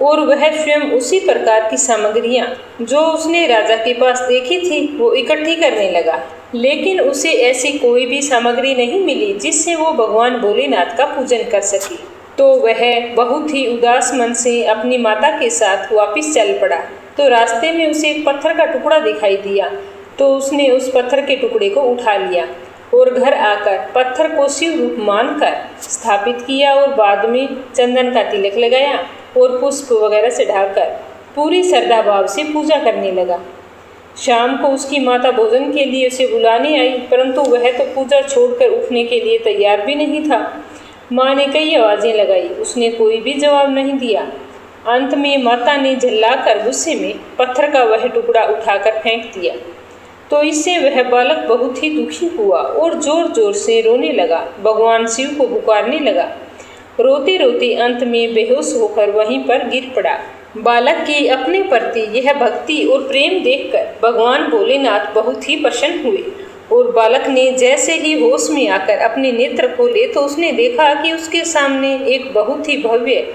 और वह स्वयं उसी प्रकार की सामग्रियां जो उसने राजा के पास देखी थी वो इकट्ठी करने लगा। लेकिन उसे ऐसी कोई भी सामग्री नहीं मिली जिससे वो भगवान भोलेनाथ का पूजन कर सके। तो वह बहुत ही उदास मन से अपनी माता के साथ वापस चल पड़ा। तो रास्ते में उसे एक पत्थर का टुकड़ा दिखाई दिया। तो उसने उस पत्थर के टुकड़े को उठा लिया और घर आकर पत्थर को शिव रूप मानकर स्थापित किया और बाद में चंदन का तिलक लगाया और पुष्प वगैरह से ढाकर पूरी श्रद्धा भाव से पूजा करने लगा। शाम को उसकी माता भोजन के लिए उसे बुलाने आई, परंतु वह तो पूजा छोड़कर उठने के लिए तैयार भी नहीं था। माँ ने कई आवाज़ें लगाई, उसने कोई भी जवाब नहीं दिया। अंत में माता ने झल्लाकर गुस्से में पत्थर का वह टुकड़ा उठाकर फेंक दिया। तो इससे वह बालक बहुत ही दुखी हुआ और जोर जोर से रोने लगा, भगवान शिव को पुकारने लगा। रोते रोते अंत में बेहोश होकर वहीं पर गिर पड़ा। बालक की अपने प्रति यह भक्ति और प्रेम देखकर भगवान भोलेनाथ बहुत ही प्रसन्न हुए और बालक ने जैसे ही होश में आकर अपने नेत्र खोले तो उसने देखा कि उसके सामने एक बहुत ही भव्य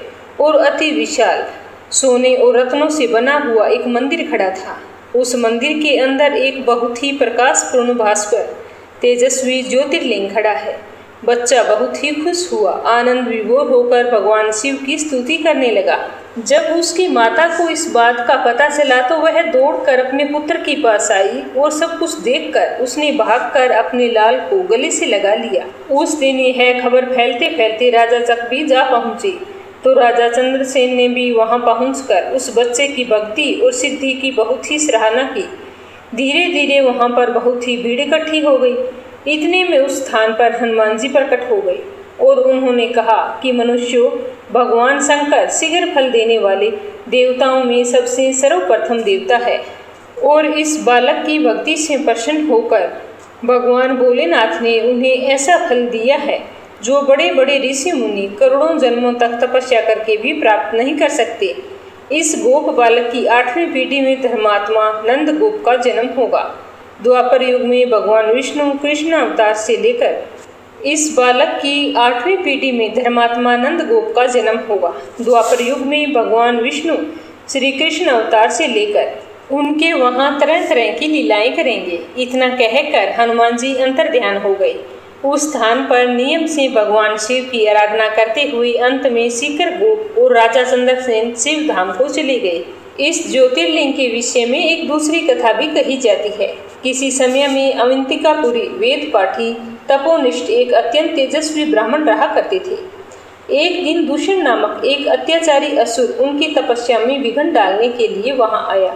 और अति विशाल सोने और रत्नों से बना हुआ एक मंदिर खड़ा था। उस मंदिर के अंदर एक बहुत ही प्रकाशपूर्ण भास्कर तेजस्वी ज्योतिर्लिंग खड़ा है। बच्चा बहुत ही खुश हुआ, आनंद विभोर होकर भगवान शिव की स्तुति करने लगा। जब उसकी माता को इस बात का पता चला तो वह दौड़कर अपने पुत्र के पास आई और सब कुछ देखकर उसने भागकर अपने लाल को गले से लगा लिया। उस दिन यह खबर फैलते फैलते राजा तक भी जा पहुंची तो राजा चंद्रसेन ने भी वहां पहुंचकर उस बच्चे की भक्ति और सिद्धि की बहुत ही सराहना की। धीरे धीरे वहां पर बहुत ही भीड़ इकट्ठी हो गई। इतने में उस स्थान पर हनुमान जी प्रकट हो गए और उन्होंने कहा कि मनुष्यों, भगवान शंकर शीघ्र फल देने वाले देवताओं में सबसे सर्वप्रथम देवता है और इस बालक की भक्ति से प्रसन्न होकर भगवान भोलेनाथ ने उन्हें ऐसा फल दिया है जो बड़े बड़े ऋषि मुनि करोड़ों जन्मों तक तपस्या करके भी प्राप्त नहीं कर सकते। इस गोप बालक की 8वीं पीढ़ी में धर्मात्मा नंद गोप का जन्म होगा। द्वापर युग में भगवान विष्णु कृष्ण अवतार से लेकर इस बालक की 8वीं पीढ़ी में धर्मात्मा नंद गोप का जन्म होगा। द्वापर युग में भगवान विष्णु श्री कृष्ण अवतार से लेकर उनके वहाँ तरह तरह की लीलाएं करेंगे। इतना कहकर हनुमान जी अंतर्ध्यान हो गए। उस स्थान पर नियम से भगवान शिव की आराधना करते हुए अंत में सीकर गोप और राजा चंद्रसेन शिव धाम को चले गए। इस ज्योतिर्लिंग के विषय में एक दूसरी कथा भी कही जाती है। किसी समय में अवंतिकापुरी वेद पाठी तपोनिष्ठ एक अत्यंत तेजस्वी ब्राह्मण रहा करते थे। एक दिन दूषण नामक एक अत्याचारी असुर उनकी तपस्या में विघ्न डालने के लिए वहां आया।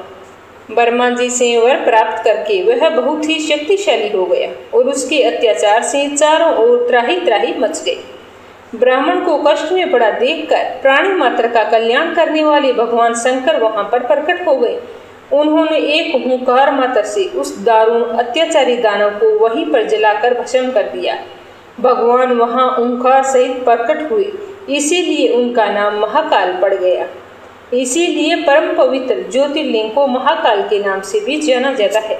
ब्रह्मा जी से वर प्राप्त करके वह बहुत ही शक्तिशाली हो गया और उसके अत्याचार से चारों ओर त्राही त्राही मच गई। ब्राह्मण को कष्ट में पड़ा देखकर प्राणी मात्र का कल्याण करने वाले भगवान शंकर वहां पर प्रकट हो गए। उन्होंने एक हुंकार मात्र से उस दारुण अत्याचारी दानव को वहीं पर जलाकर भस्म कर दिया। भगवान वहां ओंकार सहित प्रकट हुए, इसीलिए उनका नाम महाकाल पड़ गया। इसीलिए परम पवित्र ज्योतिर्लिंग को महाकाल के नाम से भी जाना जाता है।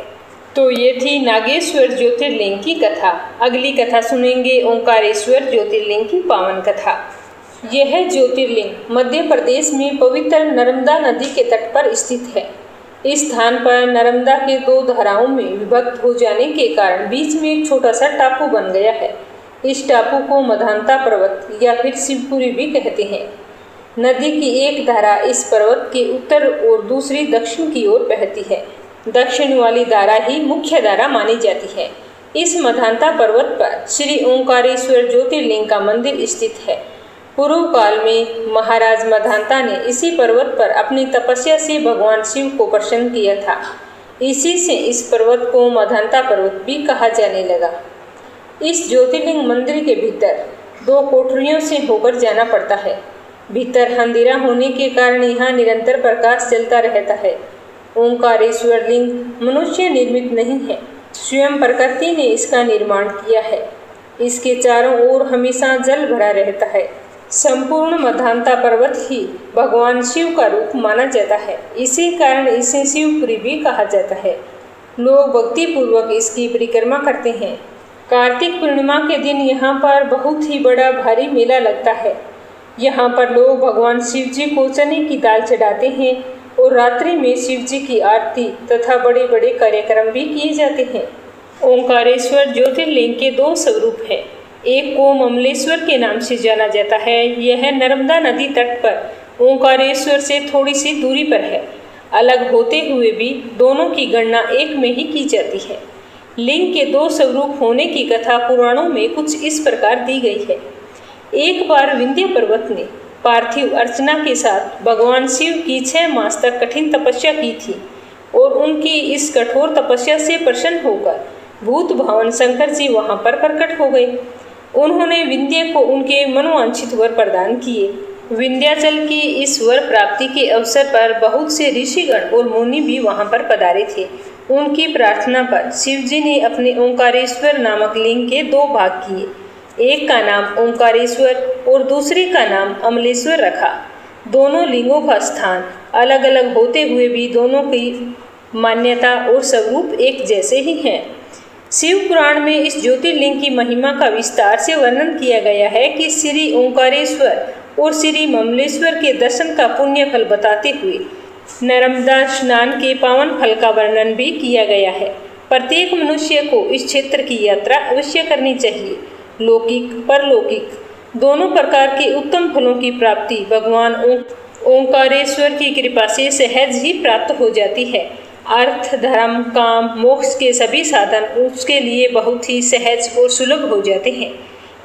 तो ये थी नागेश्वर ज्योतिर्लिंग की कथा। अगली कथा सुनेंगे ओंकारेश्वर ज्योतिर्लिंग की पावन कथा। यह ज्योतिर्लिंग मध्य प्रदेश में पवित्र नर्मदा नदी के तट पर स्थित है। इस स्थान पर नर्मदा के 2 धाराओं में विभक्त हो जाने के कारण बीच में एक छोटा सा टापू बन गया है। इस टापू को मधांता पर्वत या फिर शिवपुरी भी कहते हैं। नदी की एक धारा इस पर्वत के उत्तर और दूसरी दक्षिण की ओर बहती है। दक्षिण वाली धारा ही मुख्य धारा मानी जाती है। इस मधांता पर्वत पर श्री ओंकारेश्वर ज्योतिर्लिंग का मंदिर स्थित है। पूर्व काल में महाराज मधांता ने इसी पर्वत पर अपनी तपस्या से भगवान शिव को प्रसन्न किया था। इसी से इस पर्वत को मधांता पर्वत भी कहा जाने लगा। इस ज्योतिर्लिंग मंदिर के भीतर 2 कोठरियों से होकर जाना पड़ता है। भीतर अंधेरा होने के कारण यहाँ निरंतर प्रकाश चलता रहता है। ओंकारेश्वर लिंग मनुष्य निर्मित नहीं है, स्वयं प्रकृति ने इसका निर्माण किया है। इसके चारों ओर हमेशा जल भरा रहता है। संपूर्ण मधांता पर्वत ही भगवान शिव का रूप माना जाता है। इसी कारण इसे शिवपुरी भी कहा जाता है। लोग भक्ति पूर्वक इसकी परिक्रमा करते हैं। कार्तिक पूर्णिमा के दिन यहाँ पर बहुत ही बड़ा भारी मेला लगता है। यहाँ पर लोग भगवान शिव जी को चने की दाल चढ़ाते हैं और रात्रि में शिव जी की आरती तथा बड़े बड़े कार्यक्रम भी किए जाते हैं। ओंकारेश्वर ज्योतिर्लिंग के 2 स्वरूप हैं। एक को ममलेश्वर के नाम से जाना जाता है। यह नर्मदा नदी तट पर ओंकारेश्वर से थोड़ी सी दूरी पर है। अलग होते हुए भी दोनों की गणना एक में ही की जाती है। लिंग के 2 स्वरूप होने की कथा पुराणों में कुछ इस प्रकार दी गई है। एक बार विंध्य पर्वत ने पार्थिव अर्चना के साथ भगवान शिव की 6 मास तक कठिन तपस्या की थी और उनकी इस कठोर तपस्या से प्रसन्न होकर भूत भावन शंकर जी वहां पर प्रकट हो गए। उन्होंने विंध्य को उनके मनोवांछित वर प्रदान किए। विंध्याचल की इस वर प्राप्ति के अवसर पर बहुत से ऋषिगण और मुनि भी वहां पर पधारे थे। उनकी प्रार्थना पर शिव जी ने अपने ओंकारेश्वर नामक लिंग के 2 भाग किए। एक का नाम ओंकारेश्वर और दूसरे का नाम अमलेश्वर रखा। दोनों लिंगों का स्थान अलग अलग होते हुए भी दोनों की मान्यता और स्वरूप एक जैसे ही हैं। शिव पुराण में इस ज्योतिर्लिंग की महिमा का विस्तार से वर्णन किया गया है कि श्री ओंकारेश्वर और श्री ममलेश्वर के दर्शन का पुण्य फल बताते हुए नर्मदा स्नान के पावन फल का वर्णन भी किया गया है। प्रत्येक मनुष्य को इस क्षेत्र की यात्रा अवश्य करनी चाहिए। लौकिक परलौकिक दोनों प्रकार के उत्तम फलों की प्राप्ति भगवान ओंकारेश्वर की कृपा से सहज ही प्राप्त हो जाती है। अर्थ धर्म काम मोक्ष के सभी साधन उसके लिए बहुत ही सहज और सुलभ हो जाते हैं।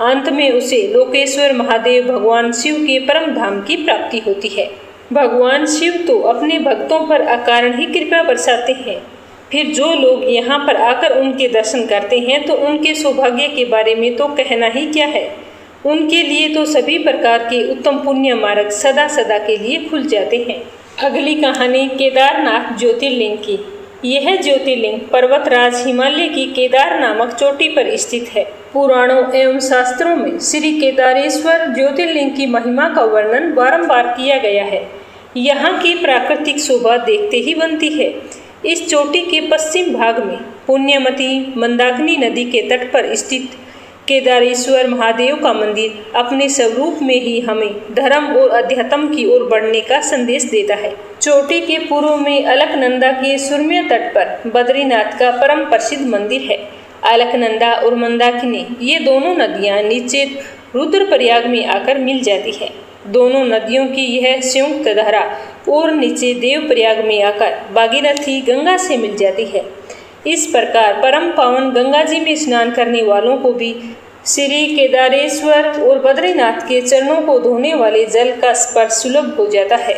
अंत में उसे लोकेश्वर महादेव भगवान शिव के परम धाम की प्राप्ति होती है। भगवान शिव तो अपने भक्तों पर अकारण ही कृपा बरसाते हैं, फिर जो लोग यहाँ पर आकर उनके दर्शन करते हैं तो उनके सौभाग्य के बारे में तो कहना ही क्या है। उनके लिए तो सभी प्रकार के उत्तम पुण्य मार्ग सदा सदा के लिए खुल जाते हैं। अगली कहानी केदारनाथ ज्योतिर्लिंग की। यह ज्योतिर्लिंग पर्वतराज हिमालय की केदार नामक चोटी पर स्थित है। पुराणों एवं शास्त्रों में श्री केदारेश्वर ज्योतिर्लिंग की महिमा का वर्णन बारंबार किया गया है। यहाँ की प्राकृतिक शोभा देखते ही बनती है। इस चोटी के पश्चिम भाग में पुण्यमती मंदाकिनी नदी के तट पर स्थित केदारेश्वर महादेव का मंदिर अपने स्वरूप में ही हमें धर्म और अध्यात्म की ओर बढ़ने का संदेश देता है। चोटी के पूर्व में अलकनंदा के सुरम्य तट पर बद्रीनाथ का परम प्रसिद्ध मंदिर है। अलकनंदा और मंदाकिनी ये दोनों नदियाँ नीचे रुद्रप्रयाग में आकर मिल जाती है। दोनों नदियों की यह संयुक्त धारा और नीचे देवप्रयाग में आकर भागीरथी गंगा से मिल जाती है। इस प्रकार परम पावन गंगा जी में स्नान करने वालों को भी श्री केदारेश्वर और बद्रीनाथ के चरणों को धोने वाले जल का स्पर्श सुलभ हो जाता है।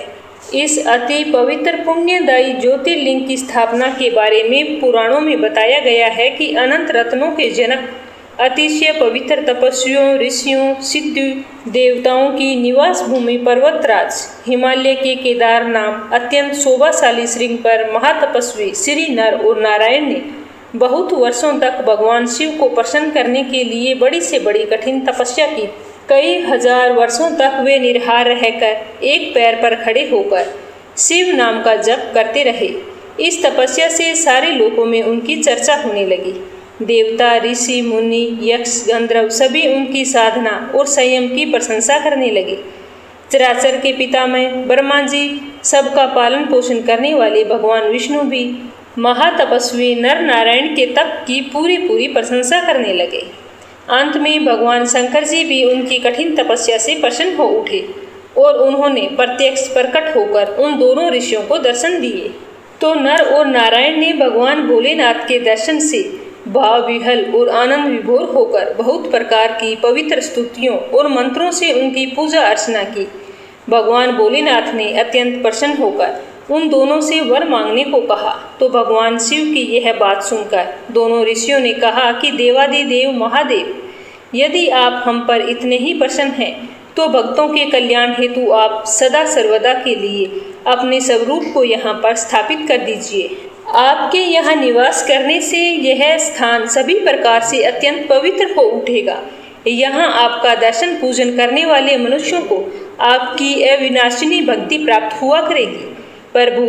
इस अति पवित्र पुण्यदायी ज्योतिर्लिंग की स्थापना के बारे में पुराणों में बताया गया है कि अनंत रत्नों के जनक अतिशय पवित्र तपस्वियों ऋषियों सिद्ध देवताओं की निवास भूमि पर्वतराज हिमालय के केदार नाम अत्यंत शोभाशाली श्रृंग पर महातपस्वी श्री नर और नारायण ने बहुत वर्षों तक भगवान शिव को प्रसन्न करने के लिए बड़ी से बड़ी कठिन तपस्या की। कई हजार वर्षों तक वे निराहार रहकर एक पैर पर खड़े होकर शिव नाम का जप करते रहे। इस तपस्या से सारे लोकों में उनकी चर्चा होने लगी। देवता ऋषि मुनि यक्ष गंधर्व सभी उनकी साधना और संयम की प्रशंसा करने लगे। चराचर के पितामह ब्रह्मा जी सबका पालन पोषण करने वाले भगवान विष्णु भी महातपस्वी नर नारायण के तप की पूरी प्रशंसा करने लगे। अंत में भगवान शंकर जी भी उनकी कठिन तपस्या से प्रसन्न हो उठे और उन्होंने प्रत्यक्ष प्रकट होकर उन दोनों ऋषियों को दर्शन दिए। तो नर और नारायण ने भगवान भोलेनाथ के दर्शन से भाव विहल और आनंद विभोर होकर बहुत प्रकार की पवित्र स्तुतियों और मंत्रों से उनकी पूजा अर्चना की। भगवान भोलेनाथ ने अत्यंत प्रसन्न होकर उन दोनों से वर मांगने को कहा। तो भगवान शिव की यह बात सुनकर दोनों ऋषियों ने कहा कि देवादिदेव महादेव, यदि आप हम पर इतने ही प्रसन्न हैं तो भक्तों के कल्याण हेतु आप सदा सर्वदा के लिए अपने स्वरूप को यहाँ पर स्थापित कर दीजिए। आपके यहाँ निवास करने से यह स्थान सभी प्रकार से अत्यंत पवित्र हो उठेगा। यहाँ आपका दर्शन पूजन करने वाले मनुष्यों को आपकी अविनाशिनी भक्ति प्राप्त हुआ करेगी। प्रभु,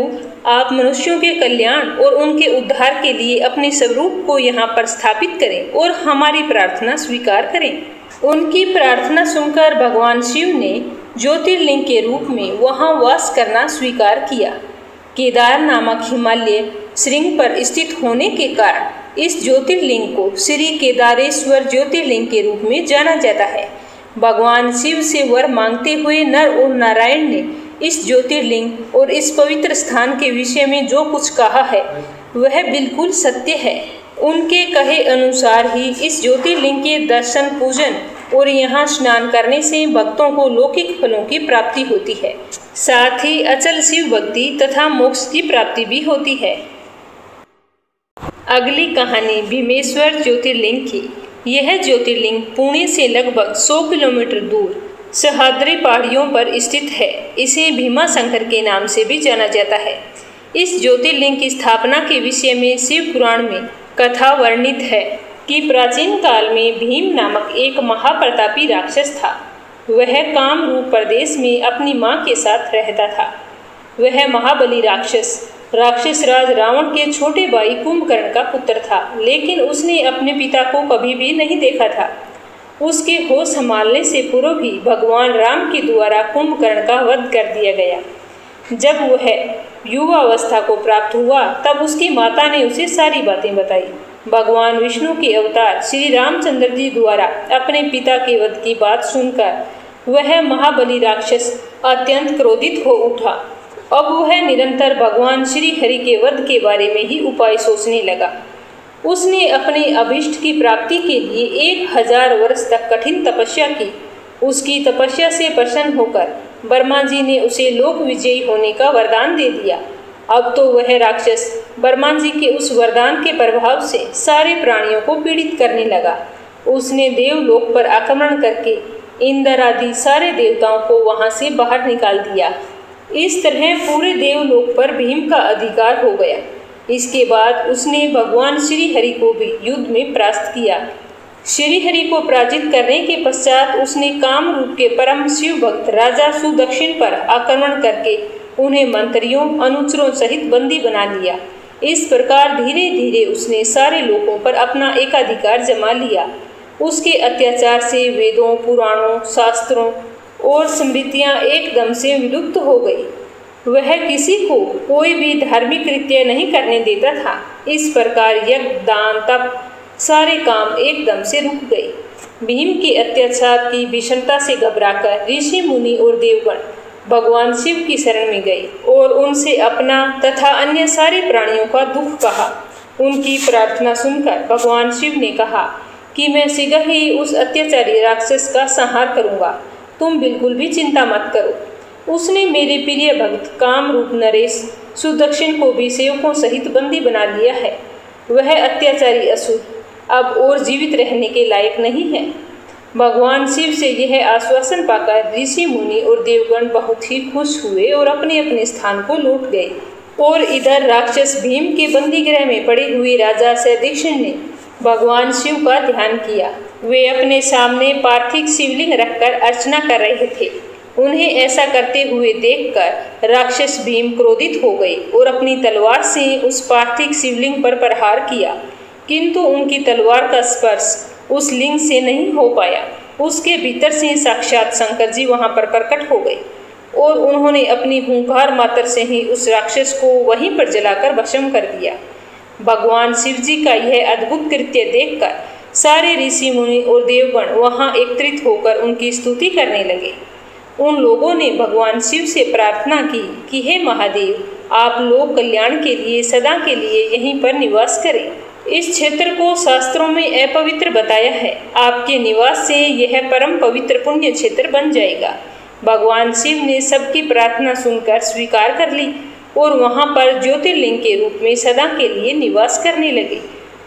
आप मनुष्यों के कल्याण और उनके उद्धार के लिए अपने स्वरूप को यहाँ पर स्थापित करें और हमारी प्रार्थना स्वीकार करें। उनकी प्रार्थना सुनकर भगवान शिव ने ज्योतिर्लिंग के रूप में वहाँ वास करना स्वीकार किया। केदार नामक हिमालय श्रृंग पर स्थित होने के कारण इस ज्योतिर्लिंग को श्री केदारेश्वर ज्योतिर्लिंग के रूप में जाना जाता है। भगवान शिव से वर मांगते हुए नर और नारायण ने इस ज्योतिर्लिंग और इस पवित्र स्थान के विषय में जो कुछ कहा है वह बिल्कुल सत्य है। उनके कहे अनुसार ही इस ज्योतिर्लिंग के दर्शन पूजन और यहाँ स्नान करने से भक्तों को लौकिक फलों की प्राप्ति होती है, साथ ही अचल शिव भक्ति तथा मोक्ष की प्राप्ति भी होती है। अगली कहानी भीमेश्वर ज्योतिर्लिंग की। यह ज्योतिर्लिंग पुणे से लगभग 100 किलोमीटर दूर सह्याद्री पहाड़ियों पर स्थित है। इसे भीमा शंकर के नाम से भी जाना जाता है। इस ज्योतिर्लिंग की स्थापना के विषय में शिव पुराण में कथा वर्णित है कि प्राचीन काल में भीम नामक एक महाप्रतापी राक्षस था। वह कामरूप प्रदेश में अपनी मां के साथ रहता था। वह महाबली राक्षस राक्षस राज रावण के छोटे भाई कुंभकर्ण का पुत्र था, लेकिन उसने अपने पिता को कभी भी नहीं देखा था। उसके होश संभालने से पूर्व ही भगवान राम के द्वारा कुंभकर्ण का वध कर दिया गया। जब वह युवावस्था को प्राप्त हुआ तब उसकी माता ने उसे सारी बातें बताई। भगवान विष्णु के अवतार श्री रामचंद्र जी द्वारा अपने पिता के वध की बात सुनकर वह महाबली राक्षस अत्यंत क्रोधित हो उठा। अब वह निरंतर भगवान श्री हरि के वध के बारे में ही उपाय सोचने लगा। उसने अपने अभीष्ट की प्राप्ति के लिए 1000 वर्ष तक कठिन तपस्या की। उसकी तपस्या से प्रसन्न होकर ब्रह्मा जी ने उसे लोक विजयी होने का वरदान दे दिया। अब तो वह राक्षस ब्रह्मा जी के उस वरदान के प्रभाव से सारे प्राणियों को पीड़ित करने लगा। उसने देवलोक पर आक्रमण करके इंद्र आदि सारे देवताओं को वहां से बाहर निकाल दिया। इस तरह पूरे देवलोक पर भीम का अधिकार हो गया। इसके बाद उसने भगवान श्री हरि को भी युद्ध में परास्त किया। श्री हरि को पराजित करने के पश्चात उसने काम रूप के परम शिव भक्त राजा सुदक्षिण पर आक्रमण करके उन्हें मंत्रियों अनुचरों सहित बंदी बना लिया। इस प्रकार धीरे धीरे उसने सारे लोगों पर अपना एकाधिकार जमा लिया। उसके अत्याचार से वेदों, पुराणों, शास्त्रों और स्मृतियां एकदम से विलुप्त हो गई। वह किसी को कोई भी धार्मिक कृत्य नहीं करने देता था। इस प्रकार यज्ञ, दान, तप सारे काम एकदम से रुक गए। भीम के अत्याचार की भीषणता से घबराकर ऋषि मुनि और देवगण भगवान शिव की शरण में गए और उनसे अपना तथा अन्य सारे प्राणियों का दुख कहा। उनकी प्रार्थना सुनकर भगवान शिव ने कहा कि मैं शीघ्र ही उस अत्याचारी राक्षस का संहार करूंगा, तुम बिल्कुल भी चिंता मत करो। उसने मेरे प्रिय भक्त काम रूप नरेश सुदक्षिण को भी सेवकों सहित बंदी बना लिया है। वह अत्याचारी असुर अब और जीवित रहने के लायक नहीं है। भगवान शिव से यह आश्वासन पाकर ऋषि मुनि और देवगण बहुत ही खुश हुए और अपने अपने स्थान को लौट गए। और इधर राक्षस भीम के बंदी गृह में पड़े हुए राजा सुदक्षिण ने भगवान शिव का ध्यान किया। वे अपने सामने पार्थिव शिवलिंग रखकर अर्चना कर रहे थे। उन्हें ऐसा करते हुए देखकर राक्षस भीम क्रोधित हो गए और अपनी तलवार से उस पार्थिव शिवलिंग पर प्रहार किया, किंतु उनकी तलवार का स्पर्श उस लिंग से नहीं हो पाया। उसके भीतर से साक्षात शंकर जी वहां पर प्रकट हो गए और उन्होंने अपनी हुंकार मात्र से ही उस राक्षस को वहीं पर जलाकर भस्म कर दिया। भगवान शिव जी का यह अद्भुत कृत्य देखकर सारे ऋषि मुनि और देवगण वहां एकत्रित होकर उनकी स्तुति करने लगे। उन लोगों ने भगवान शिव से प्रार्थना की कि हे महादेव, आप लोक कल्याण के लिए सदा के लिए यहीं पर निवास करें। इस क्षेत्र को शास्त्रों में अपवित्र बताया है। आपके निवास से यह परम पवित्र पुण्य क्षेत्र बन जाएगा। भगवान शिव ने सबकी प्रार्थना सुनकर स्वीकार कर ली और वहां पर ज्योतिर्लिंग के रूप में सदा के लिए निवास करने लगे।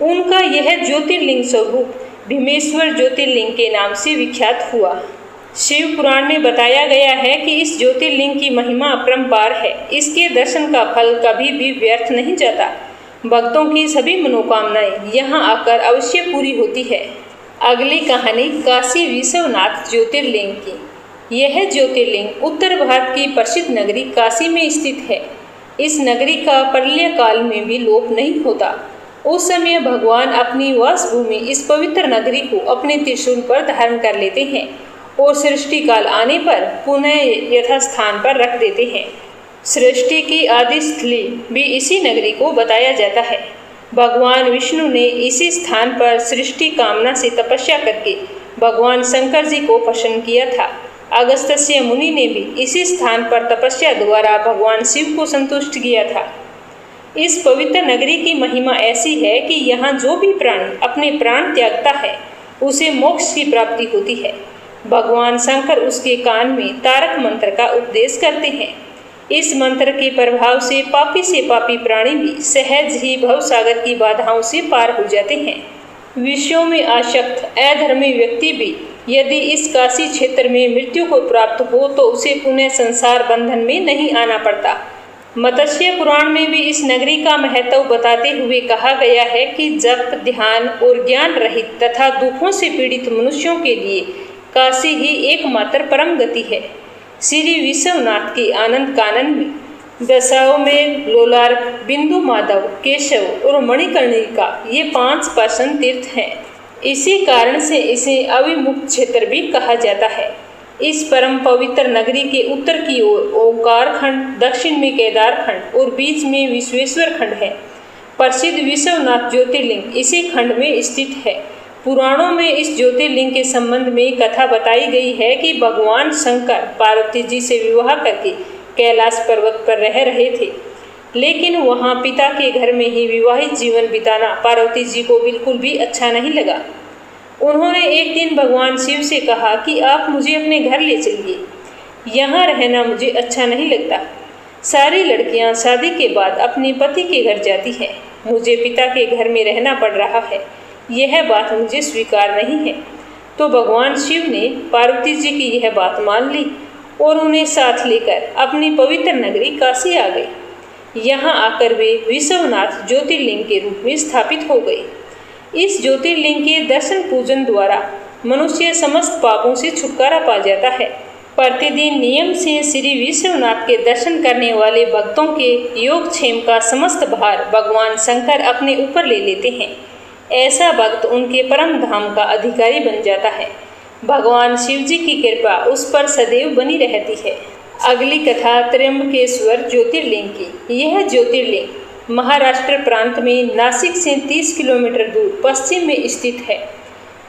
उनका यह ज्योतिर्लिंग स्वरूप भीमेश्वर ज्योतिर्लिंग के नाम से विख्यात हुआ। शिव पुराण में बताया गया है कि इस ज्योतिर्लिंग की महिमा अपरंपार है। इसके दर्शन का फल कभी भी व्यर्थ नहीं जाता। भक्तों की सभी मनोकामनाएं यहाँ आकर अवश्य पूरी होती है। अगली कहानी काशी विश्वनाथ ज्योतिर्लिंग की। यह ज्योतिर्लिंग उत्तर भारत की प्रसिद्ध नगरी काशी में स्थित है। इस नगरी का प्रलय काल में भी लोप नहीं होता। उस समय भगवान अपनी वासभूमि इस पवित्र नगरी को अपने त्रिशूल पर धारण कर लेते हैं और सृष्टि काल आने पर पुनः यथास्थान पर रख देते हैं। सृष्टि की आदि स्थली भी इसी नगरी को बताया जाता है। भगवान विष्णु ने इसी स्थान पर सृष्टि कामना से तपस्या करके भगवान शंकर जी को प्रसन्न किया था। अगस्त्य मुनि ने भी इसी स्थान पर तपस्या द्वारा भगवान शिव को संतुष्ट किया था। इस पवित्र नगरी की महिमा ऐसी है कि यहाँ जो भी प्राणी अपने प्राण त्यागता है उसे मोक्ष की प्राप्ति होती है। भगवान शंकर उसके कान में तारक मंत्र का उपदेश करते हैं। इस मंत्र के प्रभाव से पापी प्राणी भी सहज ही भवसागर की बाधाओं से पार हो जाते हैं। विषयों में आसक्त अधर्मी व्यक्ति भी यदि इस काशी क्षेत्र में मृत्यु को प्राप्त हो तो उसे पुनः संसार बंधन में नहीं आना पड़ता। मत्स्य पुराण में भी इस नगरी का महत्व बताते हुए कहा गया है कि जप, ध्यान और ज्ञान रहित तथा दुखों से पीड़ित मनुष्यों के लिए काशी ही एकमात्र परम गति है। श्री विश्वनाथ के आनंद कानन में दशाश्वमेध, लोलार्क, बिंदु माधव, केशव और मणिकर्णिका ये 5 पाषाण तीर्थ हैं। इसी कारण से इसे अविमुक्त क्षेत्र भी कहा जाता है। इस परम पवित्र नगरी के उत्तर की ओर ओंकार खंड, दक्षिण में केदार खंड और बीच में विश्वेश्वर खंड है। प्रसिद्ध विश्वनाथ ज्योतिर्लिंग इसी खंड में स्थित है। पुराणों में इस ज्योतिर्लिंग के संबंध में कथा बताई गई है कि भगवान शंकर पार्वती जी से विवाह करके कैलाश पर्वत पर रह रहे थे, लेकिन वहां पिता के घर में ही विवाहित जीवन बिताना पार्वती जी को बिल्कुल भी अच्छा नहीं लगा। उन्होंने एक दिन भगवान शिव से कहा कि आप मुझे अपने घर ले चलिए, यहाँ रहना मुझे अच्छा नहीं लगता। सारी लड़कियां शादी के बाद अपने पति के घर जाती हैं, मुझे पिता के घर में रहना पड़ रहा है, यह बात मुझे स्वीकार नहीं है। तो भगवान शिव ने पार्वती जी की यह बात मान ली और उन्हें साथ लेकर अपनी पवित्र नगरी काशी आ गए। यहाँ आकर वे विश्वनाथ ज्योतिर्लिंग के रूप में स्थापित हो गए। इस ज्योतिर्लिंग के दर्शन पूजन द्वारा मनुष्य समस्त पापों से छुटकारा पा जाता है। प्रतिदिन नियम से श्री विश्वनाथ के दर्शन करने वाले भक्तों के योगक्षेम का समस्त भार भगवान शंकर अपने ऊपर ले लेते हैं। ऐसा भक्त उनके परम धाम का अधिकारी बन जाता है। भगवान शिव जी की कृपा उस पर सदैव बनी रहती है। अगली कथा त्र्यंबकेश्वर ज्योतिर्लिंग की। यह ज्योतिर्लिंग महाराष्ट्र प्रांत में नासिक से 30 किलोमीटर दूर पश्चिम में स्थित है।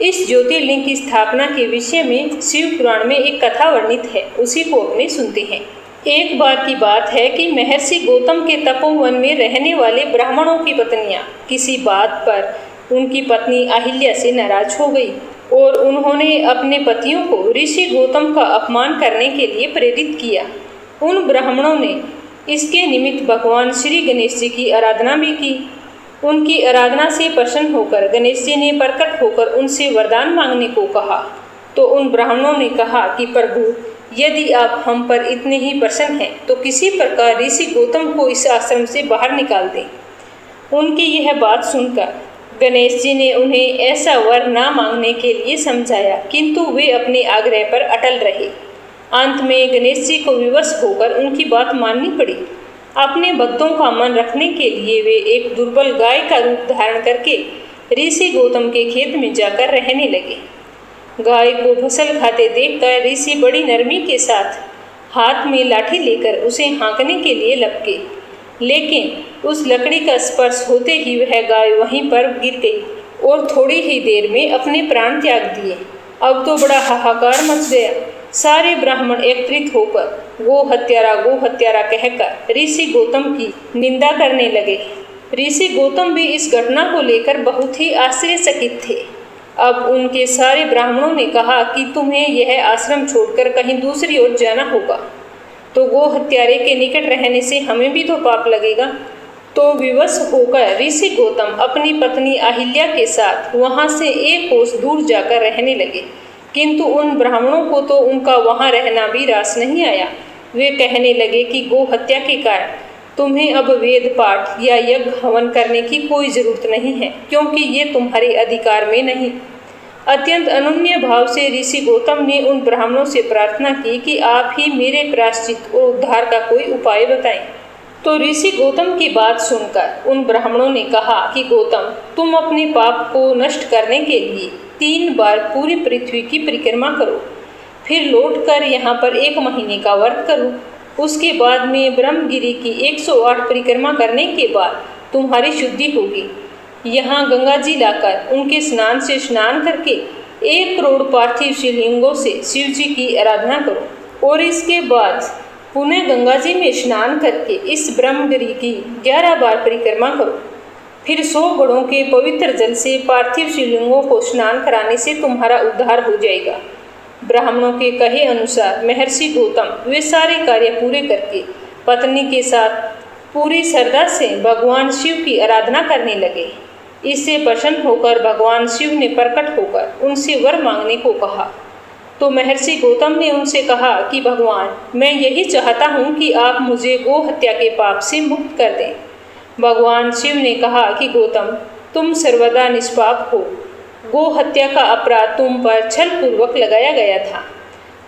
इस ज्योतिर्लिंग की स्थापना के विषय में शिव पुराण में एक कथा वर्णित है, उसी को अपने सुनते हैं। एक बार की बात है कि महर्षि गौतम के तपोवन में रहने वाले ब्राह्मणों की पत्नियां किसी बात पर उनकी पत्नी अहिल्या से नाराज हो गई और उन्होंने अपने पतियों को ऋषि गौतम का अपमान करने के लिए प्रेरित किया। उन ब्राह्मणों ने इसके निमित्त भगवान श्री गणेश जी की आराधना भी की। उनकी आराधना से प्रसन्न होकर गणेश जी ने प्रकट होकर उनसे वरदान मांगने को कहा। तो उन ब्राह्मणों ने कहा कि प्रभु, यदि आप हम पर इतने ही प्रसन्न हैं तो किसी प्रकार ऋषि गौतम को इस आश्रम से बाहर निकाल दें। उनकी यह बात सुनकर गणेश जी ने उन्हें ऐसा वर न मांगने के लिए समझाया, किंतु वे अपने आग्रह पर अटल रहे। अंत में गणेश जी को विवश होकर उनकी बात माननी पड़ी। अपने भक्तों का मन रखने के लिए वे एक दुर्बल गाय का रूप धारण करके ऋषि गौतम के खेत में जाकर रहने लगे। गाय को फसल खाते देखकर ऋषि बड़ी नरमी के साथ हाथ में लाठी लेकर उसे हाँकने के लिए लपके, लेकिन उस लकड़ी का स्पर्श होते ही वह गाय वहीं पर गिर गई और थोड़ी ही देर में अपने प्राण त्याग दिए। अब तो बड़ा हाहाकार मच गया। सारे ब्राह्मण एकत्रित होकर गो हत्यारा कहकर ऋषि गौतम की निंदा करने लगे। ऋषि गौतम भी इस घटना को लेकर बहुत ही आश्चर्यचकित थे। अब उनके सारे ब्राह्मणों ने कहा कि तुम्हें यह आश्रम छोड़कर कहीं दूसरी ओर जाना होगा, तो गो हत्यारे के निकट रहने से हमें भी तो पाप लगेगा। तो विवश होकर ऋषि गौतम अपनी पत्नी अहिल्या के साथ वहां से एक कोस दूर जाकर रहने लगे, किंतु उन ब्राह्मणों को तो उनका वहां रहना भी रास नहीं आया। वे कहने लगे कि गो हत्या के कारण तुम्हें अब वेद पाठ या यज्ञ हवन करने की कोई जरूरत नहीं है, क्योंकि ये तुम्हारे अधिकार में नहीं। अत्यंत अनन्य भाव से ऋषि गौतम ने उन ब्राह्मणों से प्रार्थना की कि आप ही मेरे प्रायश्चित और उद्धार का कोई उपाय बताएं। तो ऋषि गौतम की बात सुनकर उन ब्राह्मणों ने कहा कि गौतम, तुम अपने पाप को नष्ट करने के लिए 3 बार पूरी पृथ्वी की परिक्रमा करो, फिर लौटकर यहाँ पर 1 महीने का व्रत करो। उसके बाद में ब्रह्मगिरी की 108 परिक्रमा करने के बाद तुम्हारी शुद्धि होगी। यहाँ गंगा जी लाकर उनके स्नान से स्नान करके 1 करोड़ पार्थिव शिवलिंगों से शिव जी की आराधना करो और इसके बाद पुनः गंगा जी में स्नान करके इस ब्रह्मगिरी की 11 बार परिक्रमा करो। फिर 100 घड़ों के पवित्र जल से पार्थिव शिवलिंगों को स्नान कराने से तुम्हारा उद्धार हो जाएगा। ब्राह्मणों के कहे अनुसार महर्षि गौतम वे सारे कार्य पूरे करके पत्नी के साथ पूरी श्रद्धा से भगवान शिव की आराधना करने लगे। इससे प्रसन्न होकर भगवान शिव ने प्रकट होकर उनसे वर मांगने को कहा। तो महर्षि गौतम ने उनसे कहा कि भगवान, मैं यही चाहता हूँ कि आप मुझे गो हत्या के पाप से मुक्त कर दें। भगवान शिव ने कहा कि गौतम, तुम सर्वदा निष्पाप हो। गो हत्या का अपराध तुम पर छल पूर्वक लगाया गया था।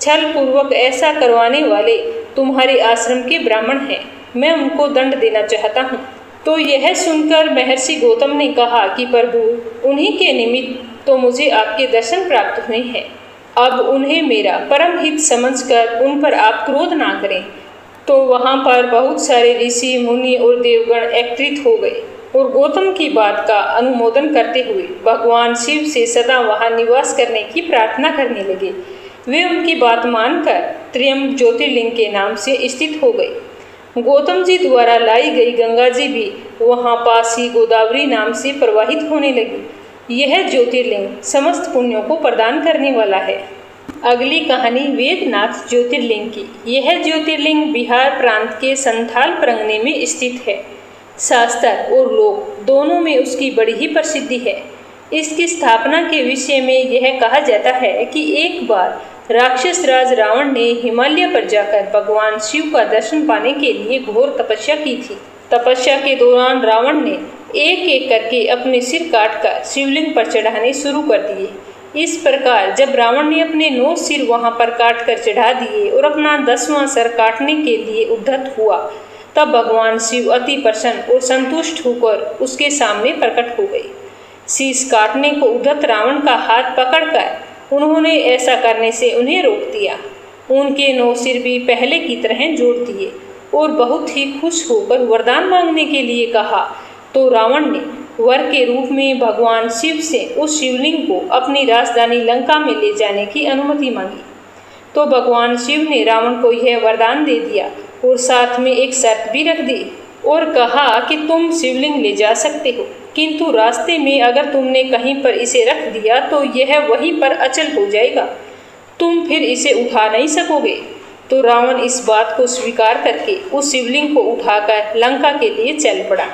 छल पूर्वक ऐसा करवाने वाले तुम्हारे आश्रम के ब्राह्मण हैं। मैं उनको दंड देना चाहता हूँ। तो यह सुनकर महर्षि गौतम ने कहा कि प्रभु, उन्हीं के निमित्त तो मुझे आपके दर्शन प्राप्त हुए हैं। अब उन्हें मेरा परम हित समझकर उन पर आप क्रोध ना करें। तो वहाँ पर बहुत सारे ऋषि, मुनि और देवगण एकत्रित हो गए और गौतम की बात का अनुमोदन करते हुए भगवान शिव से सदा वहाँ निवास करने की प्रार्थना करने लगे। वे उनकी बात मानकर त्र्यंबक ज्योतिर्लिंग के नाम से स्थित हो गए। गौतम जी द्वारा लाई गई गंगा जी भी वहाँ पास ही गोदावरी नाम से प्रवाहित होने लगी। यह ज्योतिर्लिंग समस्त पुण्यों को प्रदान करने वाला है। अगली कहानी वेदनाथ ज्योतिर्लिंग की। यह ज्योतिर्लिंग बिहार प्रांत के संथाल परगने में स्थित है। शास्त्र और लोक दोनों में उसकी बड़ी ही प्रसिद्धि है। इसकी स्थापना के विषय में यह कहा जाता है कि एक बार राक्षस राज रावण ने हिमालय पर जाकर भगवान शिव का दर्शन पाने के लिए घोर तपस्या की थी। तपस्या के दौरान रावण ने एक एक करके अपने सिर काटकर शिवलिंग पर चढ़ाने शुरू कर दिए। इस प्रकार जब रावण ने अपने 9 सिर वहां पर काट कर चढ़ा दिए और अपना 10वां सर काटने के लिए उद्धत हुआ, तब भगवान शिव अति प्रसन्न और संतुष्ट होकर उसके सामने प्रकट हो गए। शीश काटने को उद्धत रावण का हाथ पकड़कर उन्होंने ऐसा करने से उन्हें रोक दिया। उनके 9 सिर भी पहले की तरह जोड़ दिए और बहुत ही खुश होकर वरदान मांगने के लिए कहा। तो रावण ने वर के रूप में भगवान शिव से उस शिवलिंग को अपनी राजधानी लंका में ले जाने की अनुमति मांगी। तो भगवान शिव ने रावण को यह वरदान दे दिया और साथ में एक शर्त भी रख दी और कहा कि तुम शिवलिंग ले जा सकते हो, किंतु रास्ते में अगर तुमने कहीं पर इसे रख दिया तो यह वहीं पर अचल हो जाएगा, तुम फिर इसे उठा नहीं सकोगे। तो रावण इस बात को स्वीकार करके उस शिवलिंग को उठाकर लंका के लिए चल पड़ा।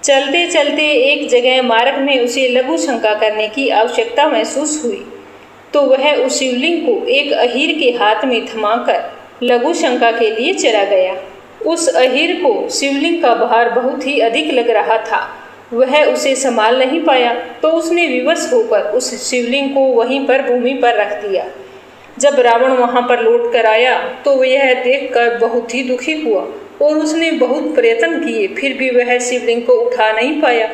चलते चलते एक जगह मार्ग में उसे लघु शंका करने की आवश्यकता महसूस हुई। तो वह उस शिवलिंग को एक अहीर के हाथ में थमाकर लघु शंका के लिए चला गया। उस अहीर को शिवलिंग का भार बहुत ही अधिक लग रहा था। वह उसे संभाल नहीं पाया तो उसने विवश होकर उस शिवलिंग को वहीं पर भूमि पर रख दिया। जब रावण वहां पर लौट कर आया तो वह यह देखकर बहुत ही दुखी हुआ और उसने बहुत प्रयत्न किए, फिर भी वह शिवलिंग को उठा नहीं पाया।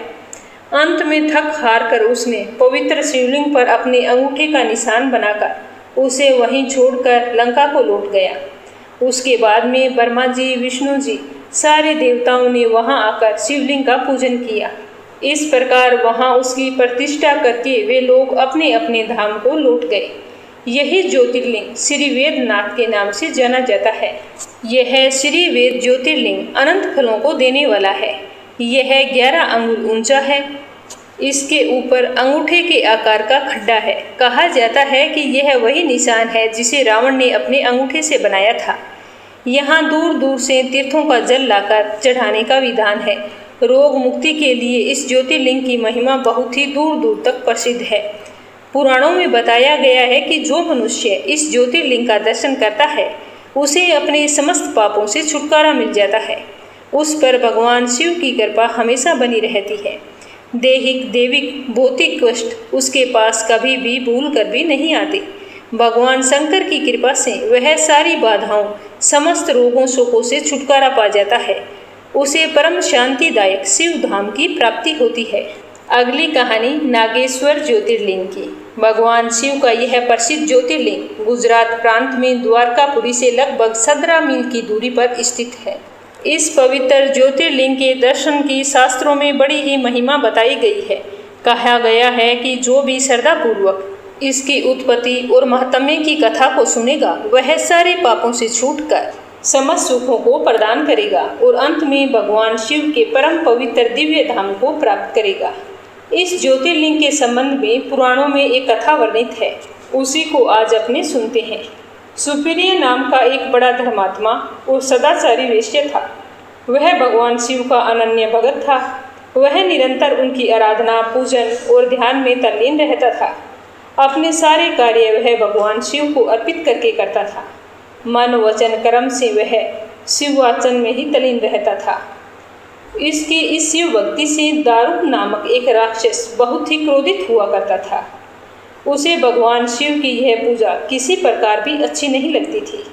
अंत में थक हार कर उसने पवित्र शिवलिंग पर अपने अंगूठे का निशान बनाकर उसे वहीं छोड़कर लंका को लौट गया। उसके बाद में ब्रह्मा जी, विष्णु जी, सारे देवताओं ने वहां आकर शिवलिंग का पूजन किया। इस प्रकार वहां उसकी प्रतिष्ठा करके वे लोग अपने अपने धाम को लौट गए। यही ज्योतिर्लिंग श्री वेदनाथ के नाम से जाना जाता है। यह श्री वेद ज्योतिर्लिंग अनंत फलों को देने वाला है। यह 11 अंगुल ऊंचा है। इसके ऊपर अंगूठे के आकार का खड्डा है। कहा जाता है कि यह वही निशान है जिसे रावण ने अपने अंगूठे से बनाया था। यहाँ दूर दूर से तीर्थों का जल लाकर चढ़ाने का विधान है। रोग मुक्ति के लिए इस ज्योतिर्लिंग की महिमा बहुत ही दूर दूर तक प्रसिद्ध है। पुराणों में बताया गया है कि जो मनुष्य इस ज्योतिर्लिंग का दर्शन करता है उसे अपने समस्त पापों से छुटकारा मिल जाता है। उस पर भगवान शिव की कृपा हमेशा बनी रहती है। दैहिक, देविक, भौतिक कष्ट उसके पास कभी भी भूल कर भी नहीं आते। भगवान शंकर की कृपा से वह सारी बाधाओं, समस्त रोगों शोकों से छुटकारा पा जाता है। उसे परम शांतिदायक शिव धाम की प्राप्ति होती है। अगली कहानी नागेश्वर ज्योतिर्लिंग की। भगवान शिव का यह प्रसिद्ध ज्योतिर्लिंग गुजरात प्रांत में द्वारकापुरी से लगभग 17 मील की दूरी पर स्थित है। इस पवित्र ज्योतिर्लिंग के दर्शन की शास्त्रों में बड़ी ही महिमा बताई गई है। कहा गया है कि जो भी श्रद्धापूर्वक इसकी उत्पत्ति और महात्म्य की कथा को सुनेगा वह सारे पापों से छूटकर समस्त सुखों को प्रदान करेगा और अंत में भगवान शिव के परम पवित्र दिव्य धाम को प्राप्त करेगा। इस ज्योतिर्लिंग के संबंध में पुराणों में एक कथा वर्णित है, उसी को आज अपने सुनते हैं। सुप्रिय नाम का एक बड़ा धर्मात्मा और सदाचारी वैश्य था। वह भगवान शिव का अनन्य भगत था। वह निरंतर उनकी आराधना, पूजन और ध्यान में तल्लीन रहता था। अपने सारे कार्य वह भगवान शिव को अर्पित करके करता था। मन, वचन, कर्म से वह शिव वाचन में ही तल्लीन रहता था। इसकी इस शिव भक्ति से दारुक नामक एक राक्षस बहुत ही क्रोधित हुआ करता था। उसे भगवान शिव की यह पूजा किसी प्रकार भी अच्छी नहीं लगती थी।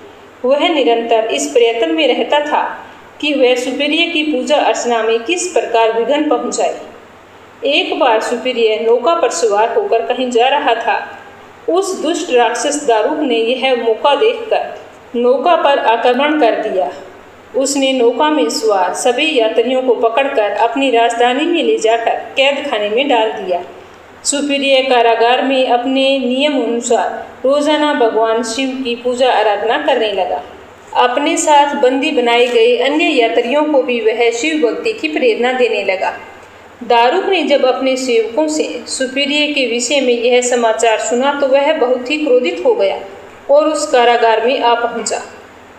वह निरंतर इस प्रयत्न में रहता था कि वह सुपीरिय की पूजा अर्चना में किस प्रकार विघ्न पहुंचाए। एक बार सुपीरिय नौका पर सवार होकर कहीं जा रहा था। उस दुष्ट राक्षस दारूक ने यह मौका देखकर नौका पर आक्रमण कर दिया। उसने नौका में सवार सभी यात्रियों को पकड़कर अपनी राजधानी में ले जाकर कैद खाने में डाल दिया। सुपीरिय कारागार में अपने नियम अनुसार रोजाना भगवान शिव की पूजा आराधना करने लगा। अपने साथ बंदी बनाए गए अन्य यात्रियों को भी वह शिव भक्ति की प्रेरणा देने लगा। दारूक ने जब अपने सेवकों से सुपीरिय के विषय में यह समाचार सुना तो वह बहुत ही क्रोधित हो गया और उस कारागार में आ पहुंचा।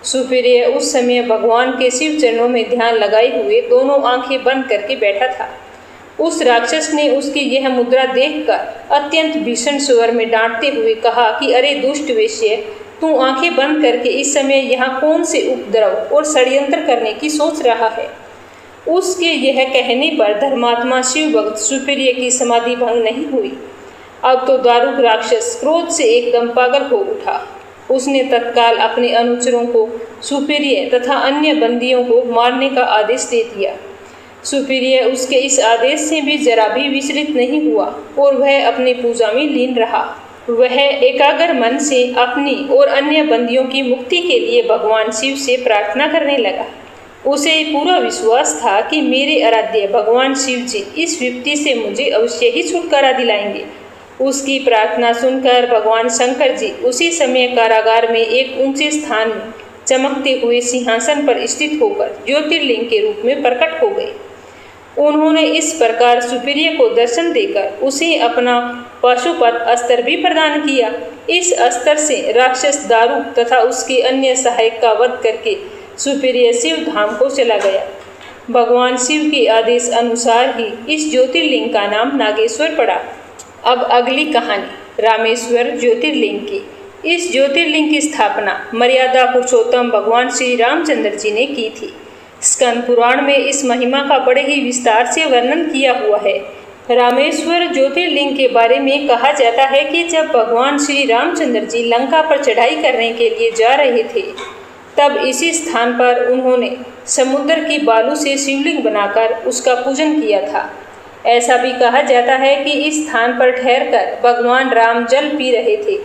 सुपीरिय उस समय भगवान के शिव चरणों में ध्यान लगाए हुए दोनों आंखें बंद करके बैठा था। उस राक्षस ने उसकी यह मुद्रा देखकर अत्यंत भीषण स्वर में डांटते हुए कहा कि अरे दुष्ट वेश्य, तू आंखें बंद करके इस समय यहाँ कौन से उपद्रव और षड्यंत्र करने की सोच रहा है। उसके यह कहने पर धर्मात्मा शिव भक्त सुपीरिय की समाधि भंग नहीं हुई। अब तो दारूक राक्षस क्रोध से एकदम पागल हो उठा। उसने तत्काल अपने अनुचरों को सुपीरिय तथा अन्य बंदियों को मारने का आदेश दे दिया। सुपीरिय उसके इस आदेश से भी जरा भी विचलित नहीं हुआ और वह अपनी पूजा में लीन रहा। वह एकाग्र मन से अपनी और अन्य बंदियों की मुक्ति के लिए भगवान शिव से प्रार्थना करने लगा। उसे पूरा विश्वास था कि मेरे आराध्य भगवान शिव जी इस विपत्ति से मुझे अवश्य ही छुटकारा दिलाएंगे। उसकी प्रार्थना सुनकर भगवान शंकर जी उसी समय कारागार में एक ऊंचे स्थान में चमकते हुए सिंहासन पर स्थित होकर ज्योतिर्लिंग के रूप में प्रकट हो गए। उन्होंने इस प्रकार सुपीरिय को दर्शन देकर उसे अपना पाशुपत अस्त्र भी प्रदान किया। इस अस्त्र से राक्षस दारूक तथा उसके अन्य सहायक का वध करके सुपीरिय शिव धाम को चला गया। भगवान शिव के आदेश अनुसार ही इस ज्योतिर्लिंग का नाम नागेश्वर पड़ा। अब अगली कहानी रामेश्वर ज्योतिर्लिंग की। इस ज्योतिर्लिंग की स्थापना मर्यादा पुरुषोत्तम भगवान श्री रामचंद्र जी ने की थी। स्कंद पुराण में इस महिमा का बड़े ही विस्तार से वर्णन किया हुआ है। रामेश्वर ज्योतिर्लिंग के बारे में कहा जाता है कि जब भगवान श्री रामचंद्र जी लंका पर चढ़ाई करने के लिए जा रहे थे तब इसी स्थान पर उन्होंने समुद्र की बालू से शिवलिंग बनाकर उसका पूजन किया था। ऐसा भी कहा जाता है कि इस स्थान पर ठहरकर भगवान राम जल पी रहे थे,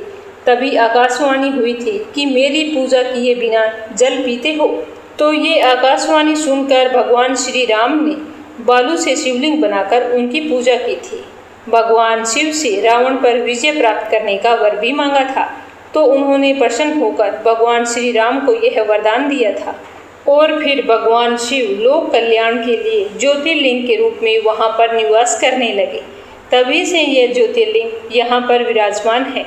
तभी आकाशवाणी हुई थी कि मेरी पूजा किए बिना जल पीते हो। तो ये आकाशवाणी सुनकर भगवान श्री राम ने बालू से शिवलिंग बनाकर उनकी पूजा की थी। भगवान शिव से रावण पर विजय प्राप्त करने का वर भी मांगा था, तो उन्होंने प्रसन्न होकर भगवान श्री राम को यह वरदान दिया था और फिर भगवान शिव लोक कल्याण के लिए ज्योतिर्लिंग के रूप में वहां पर निवास करने लगे। तभी से यह ज्योतिर्लिंग यहाँ पर विराजमान है।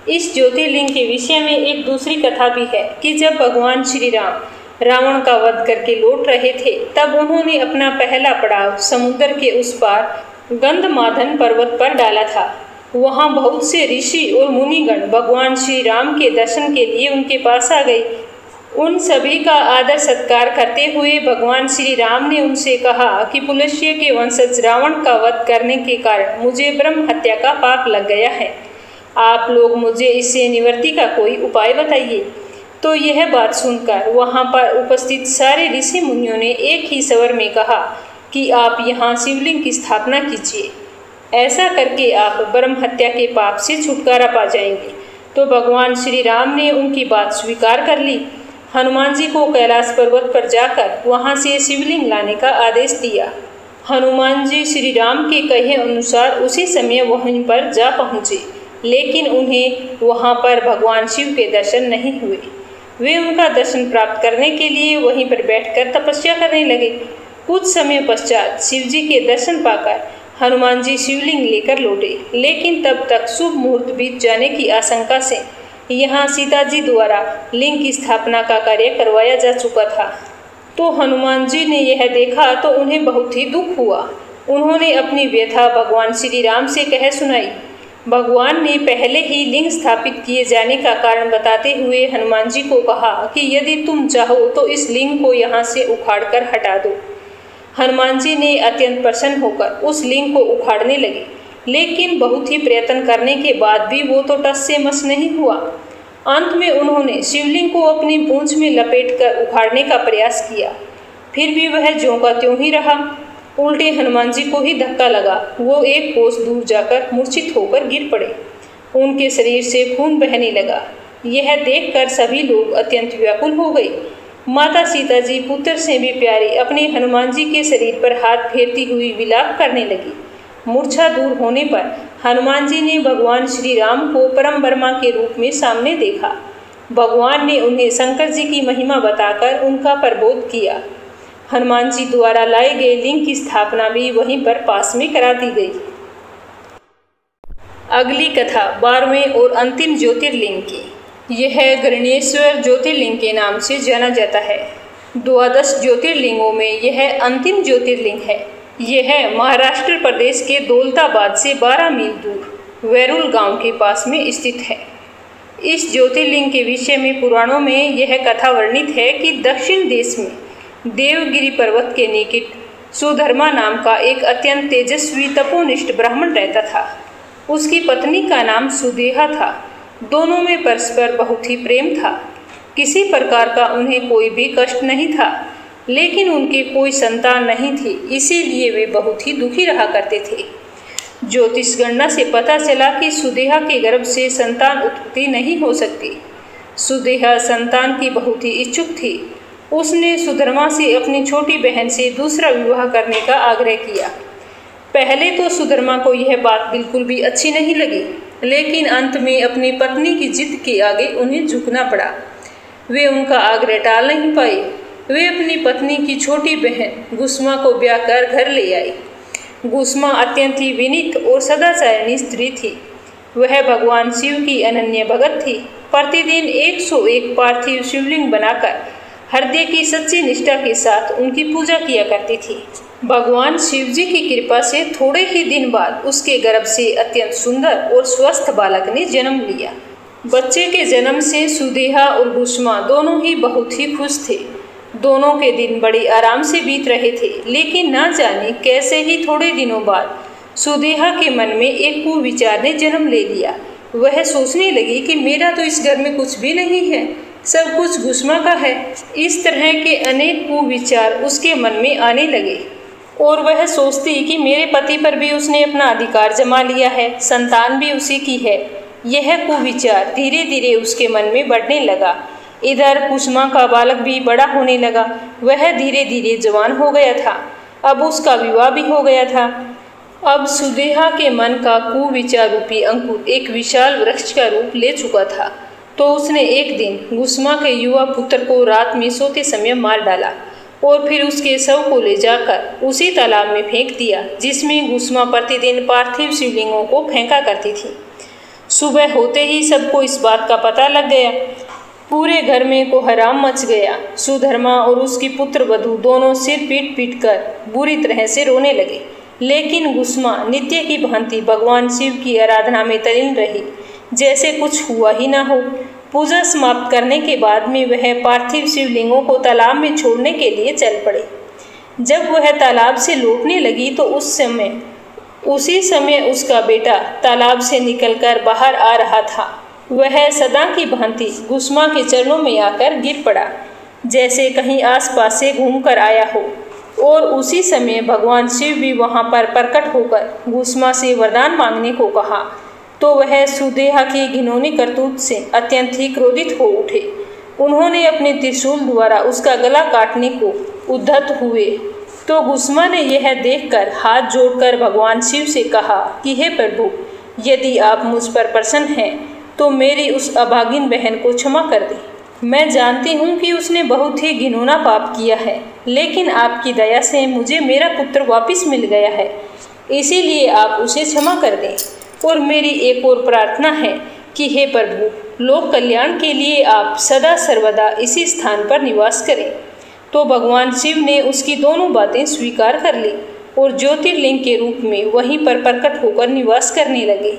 इस ज्योतिर्लिंग के विषय में एक दूसरी कथा भी है कि जब भगवान श्री राम रावण का वध करके लौट रहे थे तब उन्होंने अपना पहला पड़ाव समुद्र के उस पार गंधमादन पर्वत पर डाला था। वहां बहुत से ऋषि और मुनिगण भगवान श्री राम के दर्शन के लिए उनके पास आ गए। उन सभी का आदर सत्कार करते हुए भगवान श्री राम ने उनसे कहा कि पुलस्त्य के वंशज रावण का वध करने के कारण मुझे ब्रह्म हत्या का पाप लग गया है। आप लोग मुझे इससे निवृत्ति का कोई उपाय बताइए। तो यह बात सुनकर वहां पर उपस्थित सारे ऋषि मुनियों ने एक ही स्वर में कहा कि आप यहाँ शिवलिंग की स्थापना कीजिए। ऐसा करके आप ब्रह्म हत्या के पाप से छुटकारा पा जाएंगे। तो भगवान श्री राम ने उनकी बात स्वीकार कर ली। हनुमान जी को कैलाश पर्वत पर जाकर वहां से शिवलिंग लाने का आदेश दिया। हनुमान जी श्री राम के कहे अनुसार उसी समय वहीं पर जा पहुँचे, लेकिन उन्हें वहां पर भगवान शिव के दर्शन नहीं हुए। वे उनका दर्शन प्राप्त करने के लिए वहीं पर बैठकर तपस्या करने लगे। कुछ समय पश्चात शिव जी के दर्शन पाकर हनुमान जी शिवलिंग लेकर लौटे, लेकिन तब तक शुभ मुहूर्त बीत जाने की आशंका से यहाँ सीता जी द्वारा लिंग की स्थापना का कार्य करवाया जा चुका था। तो हनुमान जी ने यह देखा तो उन्हें बहुत ही दुख हुआ। उन्होंने अपनी व्यथा भगवान श्री राम से कह सुनाई। भगवान ने पहले ही लिंग स्थापित किए जाने का कारण बताते हुए हनुमान जी को कहा कि यदि तुम चाहो तो इस लिंग को यहाँ से उखाड़कर हटा दो। हनुमान जी ने अत्यंत प्रसन्न होकर उस लिंग को उखाड़ने लगे, लेकिन बहुत ही प्रयत्न करने के बाद भी वो तो टस से मस नहीं हुआ। अंत में उन्होंने शिवलिंग को अपनी पूंछ में लपेटकर उखाड़ने का प्रयास किया। फिर भी वह ज्यों का त्यों ही रहा। उल्टे हनुमान जी को ही धक्का लगा। वो एक कोस दूर जाकर मूर्छित होकर गिर पड़े। उनके शरीर से खून बहने लगा। यह देखकर सभी लोग अत्यंत व्याकुल हो गए। माता सीता जी पुत्र से भी प्यारे अपने हनुमान जी के शरीर पर हाथ फेरती हुई विलाप करने लगी। मूर्छा दूर होने पर हनुमान जी ने भगवान श्री राम को परम ब्रह्मा के रूप में सामने देखा। भगवान ने उन्हें शंकर जी की महिमा बताकर उनका प्रबोध किया। हनुमान जी द्वारा लाए गए लिंग की स्थापना भी वहीं पर पास में करा दी गई। अगली कथा 12वें और अंतिम ज्योतिर्लिंग की। यह गणेश्वर ज्योतिर्लिंग के नाम से जाना जाता है। 12 ज्योतिर्लिंगों में यह अंतिम ज्योतिर्लिंग है। यह महाराष्ट्र प्रदेश के दौलताबाद से 12 मील दूर वैरुल गांव के पास में स्थित है। इस ज्योतिर्लिंग के विषय में पुराणों में यह कथा वर्णित है कि दक्षिण देश में देवगिरी पर्वत के निकट सुधर्मा नाम का एक अत्यंत तेजस्वी तपोनिष्ठ ब्राह्मण रहता था। उसकी पत्नी का नाम सुदेहा था। दोनों में परस्पर बहुत ही प्रेम था। किसी प्रकार का उन्हें कोई भी कष्ट नहीं था, लेकिन उनके कोई संतान नहीं थी, इसीलिए वे बहुत ही दुखी रहा करते थे। ज्योतिष गणना से पता चला कि सुदेहा के गर्भ से संतान उत्पत्ति नहीं हो सकती। सुदेहा संतान की बहुत ही इच्छुक थी। उसने सुधर्मा से अपनी छोटी बहन से दूसरा विवाह करने का आग्रह किया। पहले तो सुधर्मा को यह बात बिल्कुल भी अच्छी नहीं लगी, लेकिन अंत में अपनी पत्नी की जिद के आगे उन्हें झुकना पड़ा। वे उनका आग्रह टाल नहीं पाए। वे अपनी पत्नी की छोटी बहन गुस्मा को ब्याह कर घर ले आई। गुस्मा अत्यंत ही विनीत और सदाचारिणी स्त्री थी। वह भगवान शिव की अनन्य भगत थी। प्रतिदिन 101 पार्थिव शिवलिंग बनाकर हृदय की सच्ची निष्ठा के साथ उनकी पूजा किया करती थी। भगवान शिव जी की कृपा से थोड़े ही दिन बाद उसके गर्भ से अत्यंत सुंदर और स्वस्थ बालक ने जन्म लिया। बच्चे के जन्म से सुदेहा और गुस्मा दोनों ही बहुत ही खुश थे। दोनों के दिन बड़े आराम से बीत रहे थे, लेकिन ना जाने कैसे ही थोड़े दिनों बाद सुदेहा के मन में एक कुविचार ने जन्म ले लिया। वह सोचने लगी कि मेरा तो इस घर में कुछ भी नहीं है, सब कुछ गुस्मा का है। इस तरह के अनेक कुविचार उसके मन में आने लगे और वह सोचती कि मेरे पति पर भी उसने अपना अधिकार जमा लिया है, संतान भी उसी की है। यह कुविचार धीरे धीरे उसके मन में बढ़ने लगा। इधर कुसुमा का बालक भी बड़ा होने लगा। वह धीरे धीरे जवान हो गया था। अब उसका विवाह भी हो गया था। अब सुदेहा के मन का कुविचार रूपी अंकुर एक विशाल वृक्ष का रूप ले चुका था। तो उसने एक दिन गुस्मा के युवा पुत्र को रात में सोते समय मार डाला और फिर उसके शव को ले जाकर उसी तालाब में फेंक दिया, जिसमें गुस्मा प्रतिदिन पार्थिव शिवलिंगों को फेंका करती थी। सुबह होते ही सबको इस बात का पता लग गया। पूरे घर में कोहराम मच गया। सुधर्मा और उसकी पुत्र वधू दोनों सिर पीट पीट कर बुरी तरह से रोने लगे, लेकिन गुस्मा नित्य की भांति भगवान शिव की आराधना में तल्लीन रही, जैसे कुछ हुआ ही ना हो। पूजा समाप्त करने के बाद में वह पार्थिव शिवलिंगों को तालाब में छोड़ने के लिए चल पड़े। जब वह तालाब से लौटने लगी तो उसी समय उसका बेटा तालाब से निकलकर बाहर आ रहा था। वह सदा की भांति गुस्मा के चरणों में आकर गिर पड़ा, जैसे कहीं आसपास से घूमकर आया हो। और उसी समय भगवान शिव भी वहां पर प्रकट होकर गुस्मा से वरदान मांगने को कहा। तो वह सुदेहा की घिनौनी करतूत से अत्यंत ही क्रोधित हो उठे। उन्होंने अपने त्रिशूल द्वारा उसका गला काटने को उद्यत हुए। तो गुस्मा ने यह देखकर हाथ जोड़कर भगवान शिव से कहा कि हे प्रभु, यदि आप मुझ पर प्रसन्न हैं तो मेरी उस अभागिन बहन को क्षमा कर दें। मैं जानती हूँ कि उसने बहुत ही घिनौना पाप किया है, लेकिन आपकी दया से मुझे मेरा पुत्र वापस मिल गया है, इसीलिए आप उसे क्षमा कर दें। और मेरी एक और प्रार्थना है कि हे प्रभु, लोक कल्याण के लिए आप सदा सर्वदा इसी स्थान पर निवास करें। तो भगवान शिव ने उसकी दोनों बातें स्वीकार कर ली और ज्योतिर्लिंग के रूप में वहीं पर प्रकट होकर निवास करने लगे।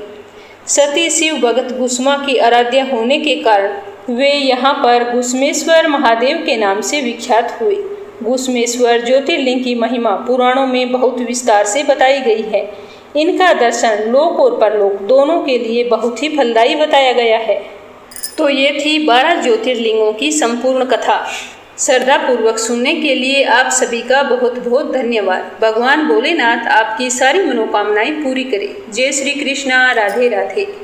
सती शिव भगत गुस्मा की आराध्या होने के कारण वे यहाँ पर गुस्मेश्वर महादेव के नाम से विख्यात हुए। गुस्मेश्वर ज्योतिर्लिंग की महिमा पुराणों में बहुत विस्तार से बताई गई है। इनका दर्शन लोक और परलोक दोनों के लिए बहुत ही फलदायी बताया गया है। तो ये थी 12 ज्योतिर्लिंगों की संपूर्ण कथा। श्रद्धा पूर्वक सुनने के लिए आप सभी का बहुत बहुत धन्यवाद। भगवान भोलेनाथ आपकी सारी मनोकामनाएं पूरी करें। जय श्री कृष्णा। राधे राधे।